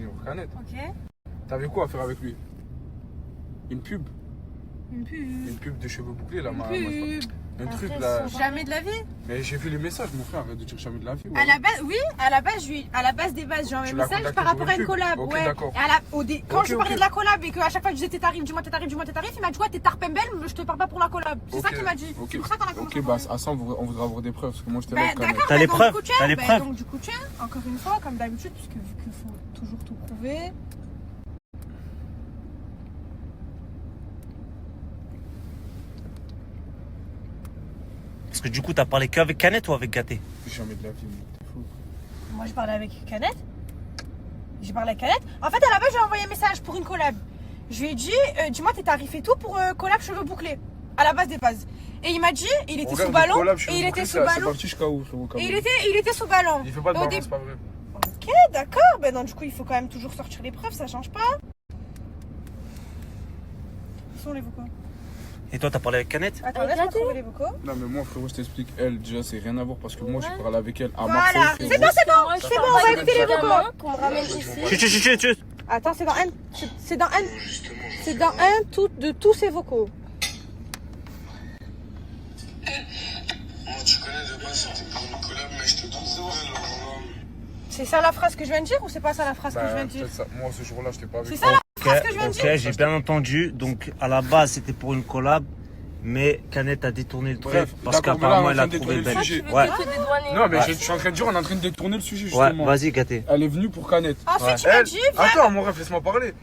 pour Canet. Ok. T'avais quoi à faire avec lui? Une pub? Une pub. Une pub de cheveux bouclés, là. Un truc, Après, là. Jamais de la vie. Mais j'ai vu les messages, mon frère, arrête de dire jamais de la vie. À la base, oui, à la base des bases, j'ai envoyé un message par rapport à une collab. Ok, ouais. d'accord. Et quand je parlais de la collab et qu'à chaque fois je disais t'es tarif, dis-moi t'es tarif, il m'a dit ouais t'es tarpembel, je te parle pas pour la collab. C'est ça qu'il m'a dit. C'est pour ça qu'on a commencé. Ok, bah à ça on voudra avoir des preuves parce que moi j'étais là. D'accord, t'as les preuves? T'as les preuves? Donc du coup tiens, encore une fois, comme d'habitude, puisque vu qu'il faut toujours tout prouver. Parce que du coup, t'as parlé qu'avec Canet ou avec Gâté? Jamais de la vie, t'es fou. Moi je parlais avec Canet. J'ai parlé avec Canet. En fait à la base j'ai envoyé un message pour une collab. Je lui ai dit dis-moi tes tarifs et tout pour collab cheveux bouclés. À la base des bases. Et il m'a dit, il était sous ballon. Et il était sous ballon. Et il était sous ballon. Il fait pas de ballon, c'est pas vrai. Ok, d'accord. Ben non, du coup, il faut quand même toujours sortir les preuves, ça change pas. Où sont les vocaux? Et toi, t'as parlé avec Canet? Attends, laisse-moi trouver les vocaux. Non, mais moi, frérot, je t'explique. Elle, déjà, c'est rien à voir parce que moi, je parle avec elle à Voilà, Marseille. c'est bon, on va écouter les vocaux. Qu'on me ramène ici. Chut. Attends, c'est dans un de tous ces vocaux. Moi, tu connais de base, c'était pour une collab, mais je te trouve C'est ça la phrase que je viens de dire ou c'est pas ça la phrase que je viens de dire? Moi, ce jour-là, je t'ai pas vu. C'est ça la phrase que je viens de dire? Ok, j'ai bien entendu. Donc, à la base, c'était pour une collab. Mais Canet a détourné le truc parce qu'apparemment elle a trouvé belle. Ouais. Non, mais je suis en train de dire, on est en train de détourner le sujet justement. Ouais, vas-y, Gâté. Elle est venue pour Canet. Ensuite, tu m'as dit. Attends, mon ref, laisse-moi parler.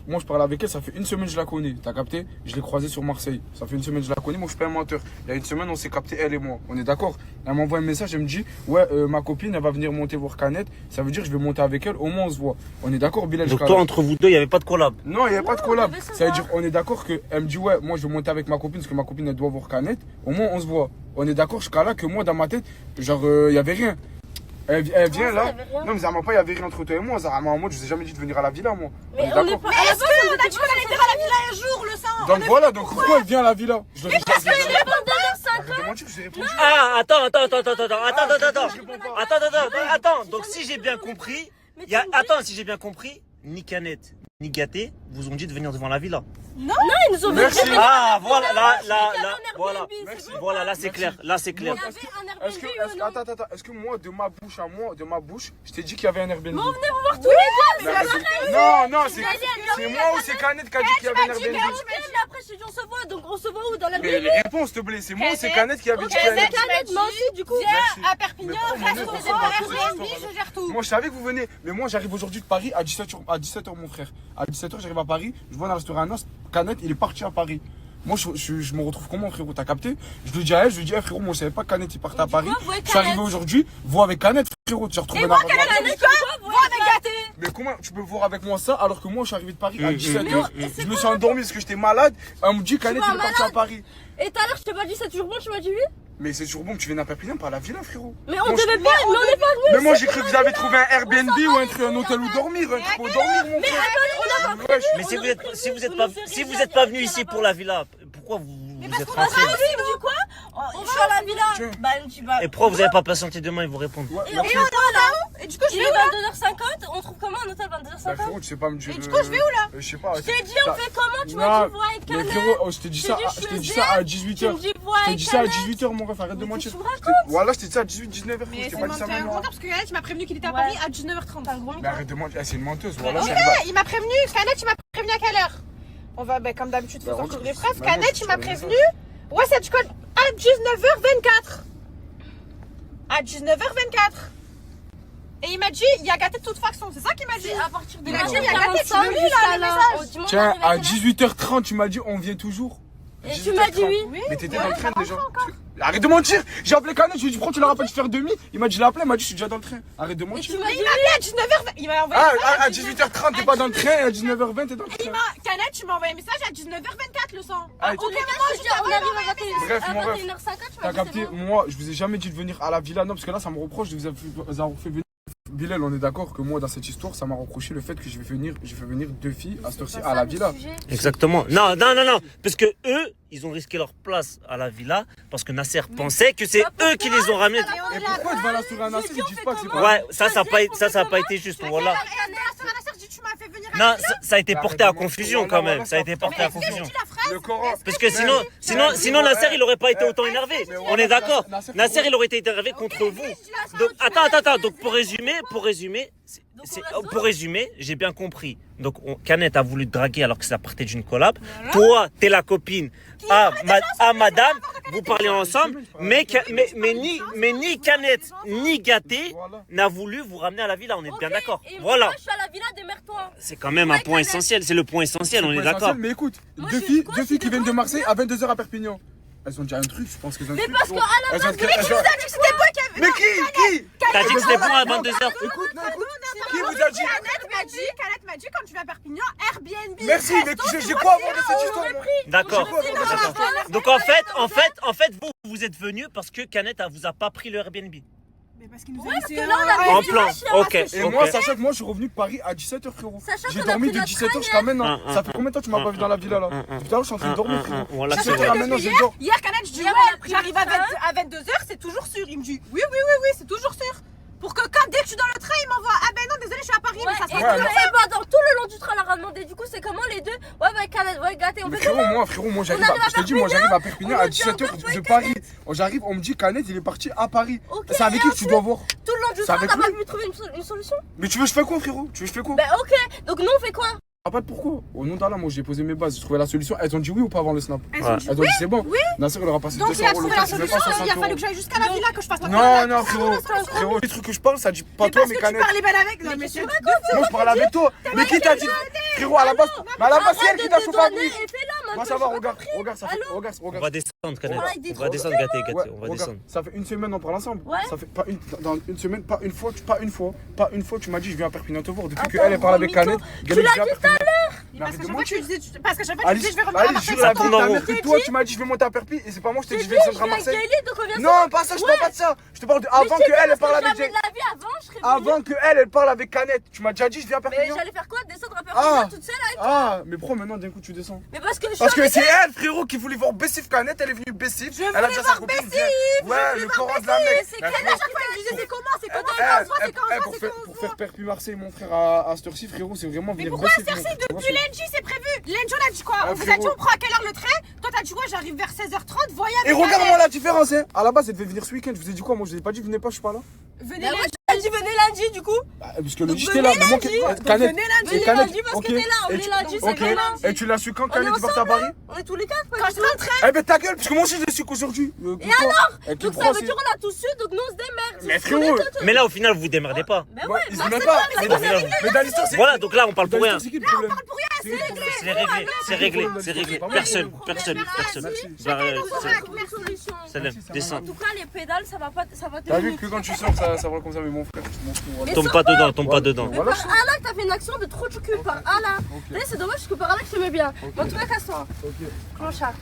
moi je parle avec elle, ça fait une semaine que je la connais, t'as capté? Je l'ai croisée sur Marseille, ça fait une semaine que je la connais, moi je suis pas un menteur. Il y a une semaine on s'est capté, elle et moi, on est d'accord? Elle m'envoie un message, elle me dit, ouais, ma copine elle va venir monter voir Canette, ça veut dire que je vais monter avec elle, au moins on se voit. On est d'accord, Bilal? Donc toi, entre vous deux, il n'y avait pas de collab? Non, il n'y avait pas de collab. Ça veut dire, on est d'accord qu'elle me dit, ouais, moi je vais monter avec ma copine parce que ma copine elle doit voir Canette, au moins on se voit. On est d'accord jusqu'à là que moi dans ma tête, genre, il n'y avait rien. Elle vient là. Non, mais Zarma, pas, il y avait rien entre toi et moi. Zarma, en mode, je vous ai jamais dit de venir à la villa, moi. Mais on est pas. Mais est-ce qu'on a dit qu'on allait venir à la villa un jour, le sang? Donc voilà, donc pourquoi elle vient à la villa? Mais parce que je réponds 2h50. Ah, attends. Donc si j'ai bien compris, si j'ai bien compris, ni Canette, ni Gaté vous ont dit de venir devant la villa. Non, ils nous ont Merci. dit. Ah, voilà, voilà, là c'est clair, Est-ce que moi, de ma bouche, je t'ai dit qu'il y avait un Airbnb? Mais on venait vous voir tous les deux, mais Non, c'est moi ou c'est Canette qui a dit qu'il y avait un Airbnb? Mais après, je t'ai dit on se voit, donc on se voit où? Dans l'Airbnb? Mais les réponses, s'il te plaît, c'est moi ou c'est Canette qui avait dit qu'il y avait un Airbnb? Canette, moi aussi, du coup. Viens à Perpignan, reste au Airbnb, je gère tout. Moi, je savais que vous venez, mais moi, j'arrive aujourd'hui de Paris à 17h, mon frère. À 17h, j'arrive à Paris, je vois dans le restaurant à Nos, Canette, il est parti à Paris. Moi, je me retrouve comment, frérot? T'as capté? Je lui dis à elle, frérot, moi, je savais pas que Canette, il partait à Paris. Je suis arrivé aujourd'hui, vois avec Canette, frérot, tu as retrouvé n'importe quoi. Vois avec Gaté. Mais comment tu peux voir avec moi ça alors que moi, je suis arrivé de Paris à 17h? Je me suis endormi parce que j'étais malade. Elle me dit Canette, il est parti à Paris. Et tout à l'heure, je t'ai pas dit c'est toujours bon, tu m'as dit oui? Mais c'est toujours bon que tu viennes à Perpignan par la villa, frérot. Mais on devait pas, mais on n'est pas venu. Mais moi, j'ai cru que vous avez trouvé un Airbnb ou un hôtel où dormir, un truc où dormir, mon frère. Mais si vous êtes pas venu ici pour la villa, pourquoi vous êtes rentré? Du quoi? On va à la villa. Bah, tu vas. Et pourquoi vous n'avez pas patienté demain, ils vous répondent? Et on est là. Et du coup, je vais 22h50. On trouve comment un hôtel 22h50? Bah, frérot, tu sais pas me dire. Et du coup, je vais où là? Je sais pas. Je t'ai dit, on fait comment? Tu m'as dit, vois avec Canette. Frérot, je t'ai dit ça à 18h. Tu me dis, vois avec Canette. Je t'ai dit ça à 18h, mon ref, arrête de mentir. Voilà, je t'ai dit ça à 19h. Mais c'est menteur, parce que Canette, il m'a prévenu qu'il était à Paris à 19h30. Mais arrête de mentir, c'est une menteuse. Il m'a prévenu, Canette, il m'a prévenu à quelle heure? On va, comme d'habitude, faire encore les phrases. Canette, il m'a prévenu. Ouais, ça du code à 19h24. À 19h24. Et il m'a dit, il y a Gaté de toute façon. C'est ça qu'il m'a dit. À partir de il m'a dit, il y a Gaté, tu veux lui là, le message. Tiens, à 18h30, tu m'as dit, on vient toujours. Et tu m'as dit oui. Mais t'étais dans le train déjà. Arrête de mentir. J'ai appelé Canette, je lui ai dit, pourquoi tu l'as rappelé de faire demi? Il m'a dit, je l'ai appelé, il m'a dit, je suis déjà dans le train. Arrête de mentir. Mais il m'a appelé à 19h20. Il m'a envoyé à 18h30, t'es pas dans le train, et à 19h20, t'es dans le train. Canette, tu m'as envoyé un message à 19h24, le sang. Ah, Ok, maman, on arrive à 21h50. Bref, mon ref, t'as capté, moi, je vous ai jamais dit de venir à la villa, non, parce que là, ça me reproche de vous avoir fait venir. Bilal, on est d'accord que moi, dans cette histoire, ça m'a reproché le fait que j'ai fait venir 2 filles à cette heure-ci à la villa. Exactement. Non. Parce que eux, ils ont risqué leur place à la villa parce que Nasser pensait que c'est eux qui les ont ramenés. Et pourquoi devant la sourire à Nasser, ils disent pas que c'est pas. Ouais, ça a pas été juste. Voilà. Non, ça a été porté à confusion quand même. Ça a été porté à confusion. Parce que sinon Nasser, il aurait pas été autant énervé. On est d'accord. Nasser, il aurait été énervé contre vous. Donc, attends. Donc, pour résumer, j'ai bien compris. Donc, Canette a voulu te draguer alors que ça partait d'une collab. Toi, t'es la copine à madame, vous parlez ensemble, mais ni Canette, ni Gaté n'a voulu vous ramener à la villa, on est bien d'accord. Voilà. Moi, je suis à la villa, démerde-toi. C'est quand même un point essentiel, c'est le point essentiel, on est d'accord. Mais écoute, deux filles qui viennent de Marseille à 22h à Perpignan. Elles ont déjà un truc, je pense qu'elles ont un truc. Mais parce qu'à la base, qui vous a dit que c'était moi qui avait. Mais qui T'as dit que c'était bon à 22h. Écoute, qui vous a dit? Canette m'a dit quand tu vas à Perpignan, Airbnb. Merci, mais j'ai quoi à voir de cette histoire? D'accord. Donc en fait, vous êtes venus parce que Canette vous a pas pris le Airbnb. Mais parce qu'il nous Ouais, a parce laissé que là, on avait En plan, ok. Et moi, sachant que moi, je suis revenu de Paris à 17h, frérot. J'ai dormi de 17h jusqu'à maintenant. Ça fait combien de temps que tu m'as pas vu dans la villa là? Tout à l'heure, je suis en train de dormir, frérot. Voilà, 17h à maintenant, j'ai dors. Hier, Canette, je dis ouais, j'arrive à 22h, c'est toujours sûr. Il me dit oui, c'est toujours sûr. Pour que quand dès que je suis dans le train, il m'envoie ah ben non, désolé, je suis à Paris, mais ça se passe. Dans tout le long du train, elle leur a demandé du coup, c'est comment les deux? Ouais, bah, Canette, ouais, Gaté, on fait comment? Frérot, moi, j'arrive à Perpignan à 17h de Paris. J'arrive, on me dit Canette, il est parti à Paris. C'est avec qui que tu dois voir? Tout le long du train, t'as pas pu trouver une solution? Mais tu veux que je fais quoi, frérot? Bah, ok, donc nous, on fait quoi? Pas de pourquoi. Au nom d'Allah, moi j'ai posé mes bases, j'ai trouvé la solution. Elles ont dit oui ou pas avant le snap? Elles ont dit oui, c'est bon. oui. Nasser, il aura passé Donc 200 il a euros. trouvé la solution, il a fallu que j'aille jusqu'à la villa, que je fasse la Non, frérot, les trucs que je parle, ça dit pas toi, mais Canet. Tu parlais bien avec. Non, mais c'est Moi je parle avec toi. Mais qui t'a dit? Frérot, à la base, c'est elle qui t'a chauffé à nuit. Moi ça va, regarde, ça fait. Regarde. On va descendre, Canet. On va descendre, gâté. On va descendre. Ça fait une semaine, on parle ensemble. Ça fait dans une semaine, pas une fois, tu m'as dit je viens à Perpignan te voir. Depuis qu'elle parle avec Canet, tu l'as dit tout à l'heure. Parce que chaque fois tu disais je vais revenir à Marseille. Toi tu m'as dit je vais monter à Perpignan et c'est pas moi je t'ai dit je vais descendre à Marseille. Non, pas ça, je te parle pas de ça. Je te parle de avant qu'elle parle avec Jay. Avant qu'elle parle avec Canet. Tu m'as déjà dit je viens à Perpignan. Mais j'allais faire quoi? Descendre à Perpignan toute seule avec toi? Ah, mais pourquoi maintenant d'un coup tu descends? Mais parce que c'est elle, frérot, qui voulait voir Bessif Canet. Elle est venue Bessif. Elle a déjà sa copine. Ouais, le Coran de la mec. C'est quelle à chaque fois elle disait c'est comment? C'est quand pour faire Perpignan Marseille, mon frère, à cette heure-ci, frérot, c'est vraiment venir Pourquoi cette heure-ci? Depuis lundi c'est prévu. Lundi on a dit quoi? On vous a dit on prend à quelle heure le train? Toi t'as dit quoi? J'arrive vers 16h30, voyez. Et regarde-moi la différence, hein. À la base, elle devait venir ce week-end. Je vous ai dit quoi? Moi, je vous ai pas dit, venez pas, je suis pas là. Venez lundi. T'as dit venez lundi du coup? Parce que le j'étais là. Mais moi, Canet. Venez lundi parce que t'es là. Venez lundi, c'est vrai lundi. Et tu l'as su quand Canet est parti à Paris? On est tous les quatre. Quand je rentrais. Eh ben ta gueule, parce que moi aussi je l'ai su qu'aujourd'hui. Et alors? Donc ça veut dire on a tous su, donc nous on se démerde. Mais frérot. Mais là, au final, vous vous démerdez pas. Mais ouais, ils se démerdent pas. Mais dans l'histoire, c'est. Voilà, donc là, on parle pour rien. Là on parle pour rien, C'est réglé. Personne. Salam, descends. En tout cas, les pédales, ça va pas. T'as vu que quand tu sors, ça va comme ça, mais mon frère, je m'en fous. Tombe pas dedans. Mais par Allah, t'as fait une action de trop de cul, par Allah. C'est dommage parce que par Allah, je t'aimais bien. Mais en tout cas, casse-toi. Clochard.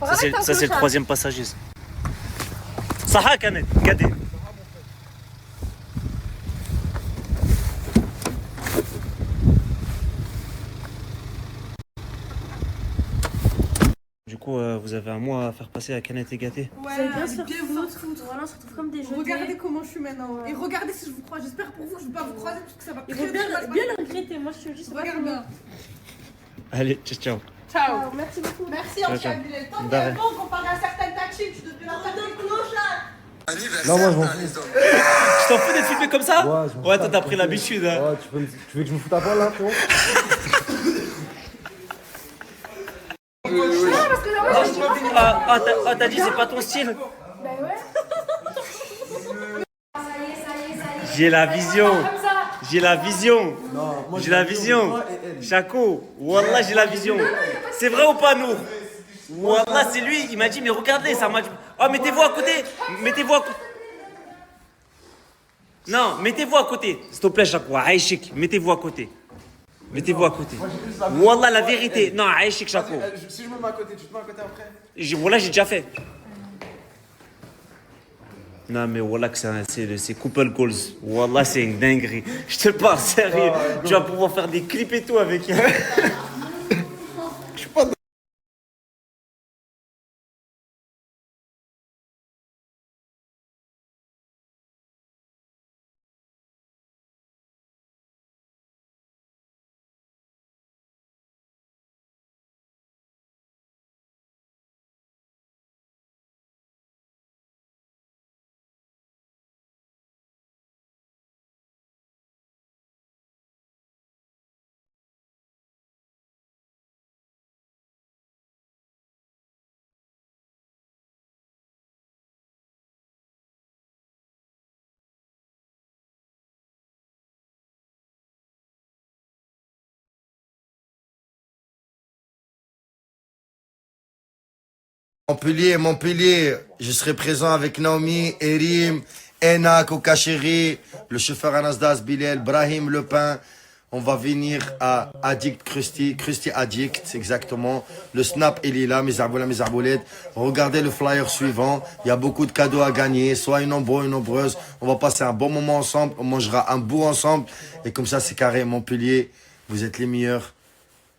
Ça, c'est le troisième passager. Saha, Canet, regardez. Du coup, vous avez un mois à faire passer à Canet et Gâté. Ouais, c'est bien se faire foutre. Voilà, on se retrouve comme des jeunes. Regardez comment je suis maintenant. Et regardez si je vous crois. J'espère pour vous, je ne vais pas vous croiser parce que ça va Il faut bien le regretter. Moi, je te dis, c'est pas grave. Allez, ciao. Ciao. Merci beaucoup. Merci, on t'a vu le temps. Mais bon, comparé à certaines taxis, tu devrais la faire de clochard. Non, moi je m'en fous. Tu t'en fous d'être filmé comme ça? Ouais, toi t'as pris l'habitude. Hein. Ouais, tu veux que je me foute à poil là, frérot? T'as dit c'est pas ton style? Bah ouais. J'ai la vision. Chaco, Wallah, j'ai la vision. C'est vrai ou pas, Nour? Wallah, c'est lui. Il m'a dit, mais regardez, ça m'a dit. Oh, mettez-vous à côté. Non, mettez-vous à côté. S'il te plaît, Chaco. Aïchik, mettez-vous à côté. Wallah, la vérité. Non, Aïchik, Chaco. Si je me mets à côté, tu te mets à côté après? Wallah, j'ai déjà fait. Non mais Wallah que c'est couple goals. Wallah c'est une dinguerie. Je te parle sérieux. Tu vas pouvoir faire des clips et tout avec. Je suis pas. Montpellier, je serai présent avec Naomi, Erim, Ena, Kokacheri, le chauffeur Anasdas, Bilal, Brahim, Le Pen. On va venir à Addict Krusty Addict, exactement. Le snap, il est là, mes arboulettes. Regardez le flyer suivant. Il y a beaucoup de cadeaux à gagner. Soyez nombreux et nombreuses. On va passer un bon moment ensemble. On mangera un bout ensemble. Et comme ça, c'est carré. Montpellier, vous êtes les meilleurs.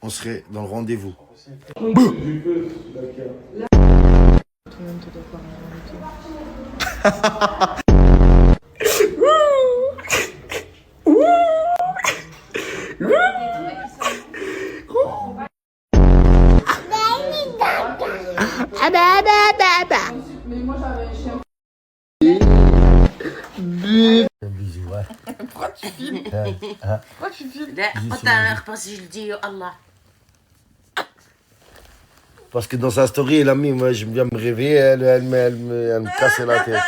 On serait dans le rendez-vous. Pourquoi tu filmes? Pourquoi tu filmes? قطع si je le dis Allah. Parce que dans sa story, elle a mis, moi, je viens me réveiller, elle me cassait la tête.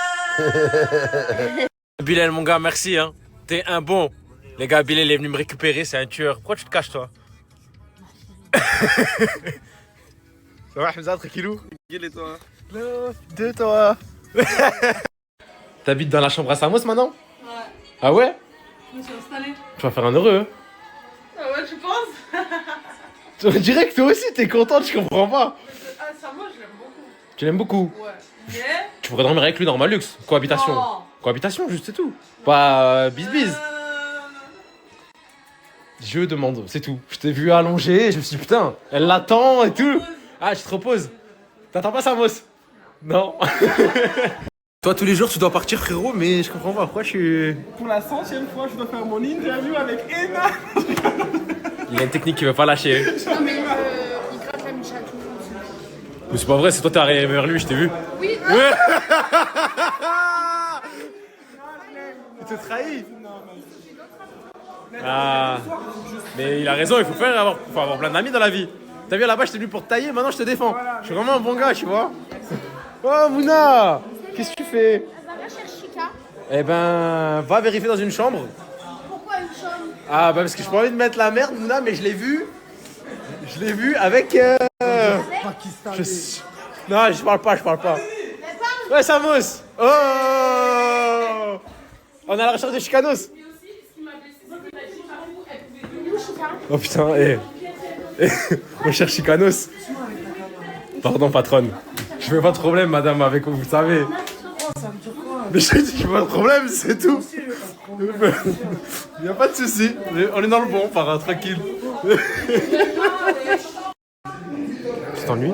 Bilal, mon gars, merci. Hein. T'es un bon. Les gars, Bilal est venu me récupérer, c'est un tueur. Pourquoi tu te caches, toi? Ça va, Hamza, tranquillou? Tranquille et toi? De toi. T'habites dans la chambre à Samos maintenant? Ouais. Ah ouais? Je me suis installée. Tu vas faire un heureux. Hein. Ah ouais, tu penses? On dirait que toi aussi, t'es contente, je comprends pas. Ah, ça, moi, je l'aime beaucoup. Tu l'aimes beaucoup? Ouais. Mais... Tu pourrais dormir avec lui dans ma luxe. Cohabitation. Non. Cohabitation, juste, c'est tout. Pas bis-bis. Je demande, c'est tout. Je t'ai vu allongé, je me suis dit, putain, elle l'attend et tout. Ah, je te repose. T'attends pas Samos? Non. Toi, tous les jours, tu dois partir, frérot, mais je comprends pas pourquoi Pour la 100e fois, je dois faire mon interview avec Ena. Il a une technique qui veut pas lâcher. Non, mais il gratte la miche à tout le monde. Mais c'est pas vrai, c'est toi, t'es arrivé vers lui, je t'ai vu. Oui. Ouais. Il te trahit. Ah. Mais il a raison, il faut avoir plein d'amis dans la vie. T'as vu là-bas, je t'ai venu pour te tailler, maintenant je te défends. Je suis vraiment un bon gars, tu vois. Oh, Mouna, qu'est-ce que tu fais? Elle va bien chercher Chica. Eh ben, va vérifier dans une chambre. Pourquoi une chambre? Ah, bah parce que j'ai pas envie de mettre la merde, Mouna, mais je l'ai vu. Je l'ai vu avec. Non, je parle pas. Ouais, Samos. Oh. On est à la recherche de Chicanos. Oh putain, on cherche Chicanos. Pardon, patronne. Je fais pas de problème, madame, avec vous, vous savez. Mais je te dis, je fais pas de problème, c'est tout. Y'a pas de soucis. On est dans le bon, par tranquille. Tu t'ennuies?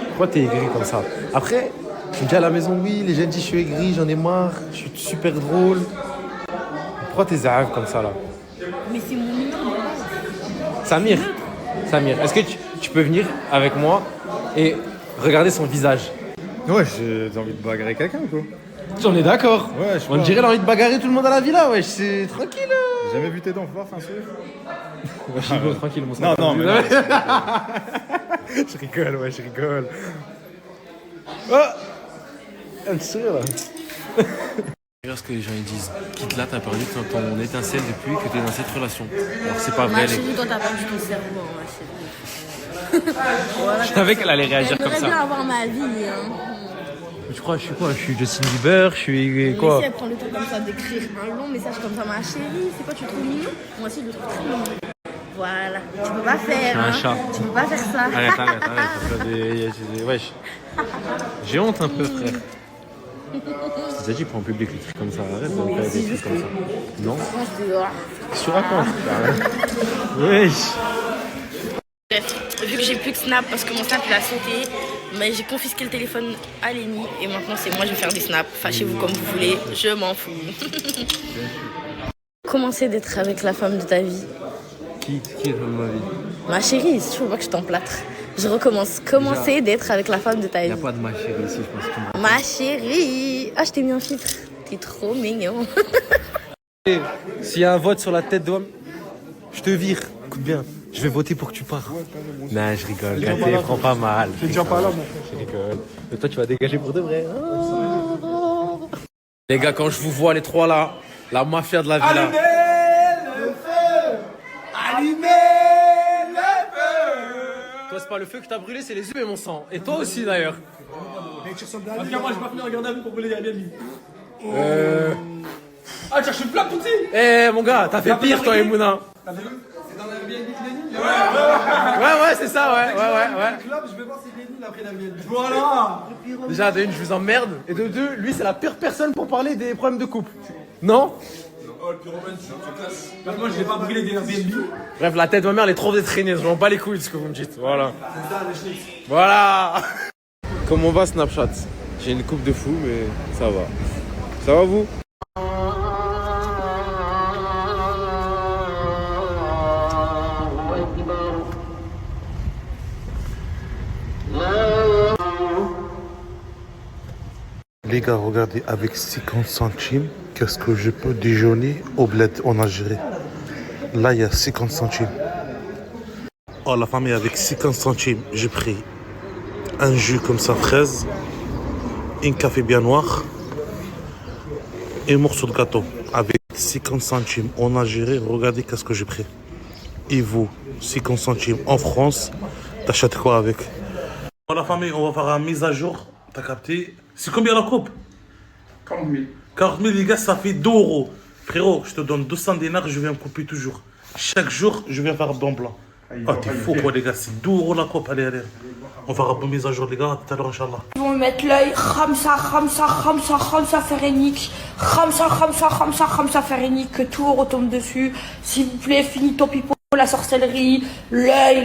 Pourquoi t'es aigri comme ça? Après, tu me dis à la maison, oui, les gens disent je suis aigri, j'en ai marre, je suis super drôle. Pourquoi t'es zahab comme ça là? Mais c'est mon mignon. Samir, est-ce que tu peux venir avec moi et regarder son visage? Ouais, j'ai envie de bagarrer quelqu'un, quoi. On est d'accord. Ouais, on dirait l'envie de bagarrer tout le monde à la villa, ouais, c'est tranquille. J'ai jamais vu tes dents, faut voir, fais un sourire. Ouais, je rigole, tranquille, mon Non, non, mais non. Je rigole, ouais, je rigole. Oh, un sourire là. Regarde ce que les gens ils disent. Quitte là, t'as perdu ton étincelle depuis que t'es dans cette relation. Alors c'est pas vrai. Ma chérie, toi t'as perdu ton cerveau, ma chérie. Voilà, je savais qu'elle allait réagir comme ça. J'aimerais bien avoir ma vie. Hein. Tu crois, je suis quoi? Je suis Justin Bieber, je suis quoi? Mais si elle prend le temps comme ça d'écrire un long message comme ça, ma chérie, c'est quoi, tu trouves mignon? Moi aussi je le trouve très mignon. Voilà, tu peux pas faire. Un hein. chat. Tu peux pas faire ça. Arrête. Wesh. J'ai honte un peu, frère. Tu t'as dit pour un public les trucs comme ça, arrête de faire des trucs comme ça. Non? Qu'est-ce que tu racontes? Wesh. Bref, vu que j'ai plus de Snap parce que mon Snap il a sauté, mais j'ai confisqué le téléphone à Lénie et maintenant c'est moi je vais faire des snaps. Fâchez-vous comme vous voulez, je m'en fous. Commencer d'être avec la femme de ta vie. Qui est dans ma vie? Ma chérie, si tu veux pas que je t'emplâtre. Je recommence. Commencer d'être avec la femme de ta vie. Y'a pas de ma chérie ici, je pense que tu Ma chérie. Ah, je t'ai mis un filtre. T'es trop mignon. S'il y a un vote sur la tête d'homme, je te vire. Écoute bien, je vais voter pour que tu pars. Non, je rigole, Gaté, prends pas mal. Je suis déjà pas là, mon frère. Je rigole. Mais toi, tu vas dégager pour de vrai. Les gars, quand je vous vois les trois là, la mafia de la villa. Allumez le feu. Allumez le feu. Toi, c'est pas le feu que t'as brûlé, c'est les yeux et mon sang. Et toi aussi d'ailleurs. En tout cas, moi, j'ai pas fini de regarder avec pour brûler Airbnb. Ah, tu cherches une flamme, petit. Eh, mon gars, t'as fait pire, toi et Mouna. T'as vu? C'est dans l'Airbnb qu'il est Ouais, c'est ça, ouais. Je vais voir si il est nul après l'Airbnb. Voilà. Déjà, de une, je vous emmerde. Et de deux, lui, c'est la pire personne pour parler des problèmes de couple. Non? Oh, le pyromane, c'est classe. Moi, je n'ai pas brûlé des Airbnb. Bref, la tête de ma mère, elle est trop détraînée. Je m'en bats les couilles de ce que vous me dites. Voilà. Voilà. Comment va Snapchat? J'ai une coupe de fou, mais ça va. Ça va, vous? Les gars, regardez, avec 50 centimes, qu'est-ce que je peux déjeuner au bled en Algérie? Là, il y a 50 centimes. Oh, la famille, avec 50 centimes, j'ai pris un jus comme ça, 13, un café bien noir et un morceau de gâteau. Avec 50 centimes en Algérie, regardez qu'est-ce que j'ai pris. Et vous, 50 centimes en France, t'achètes quoi avec? Bon, la famille, on va faire une mise à jour. T'as capté? C'est combien la coupe? 40 000. 40 000, les gars, ça fait 2 euros. Frérot, je te donne 200 dinars, je viens me couper toujours. Chaque jour, je viens faire un bon blanc. Ah, t'es fou quoi, les gars, c'est 2 euros la coupe. Allez, allez. On va faire une mise à jour, les gars. Tout à l'heure, Inch'Allah. Ils vont me mettre l'œil, Khamsa, Ferenik, Khamsa, Ferenik, que tout retombe dessus. S'il vous plaît, finito pipo, la sorcellerie, l'œil,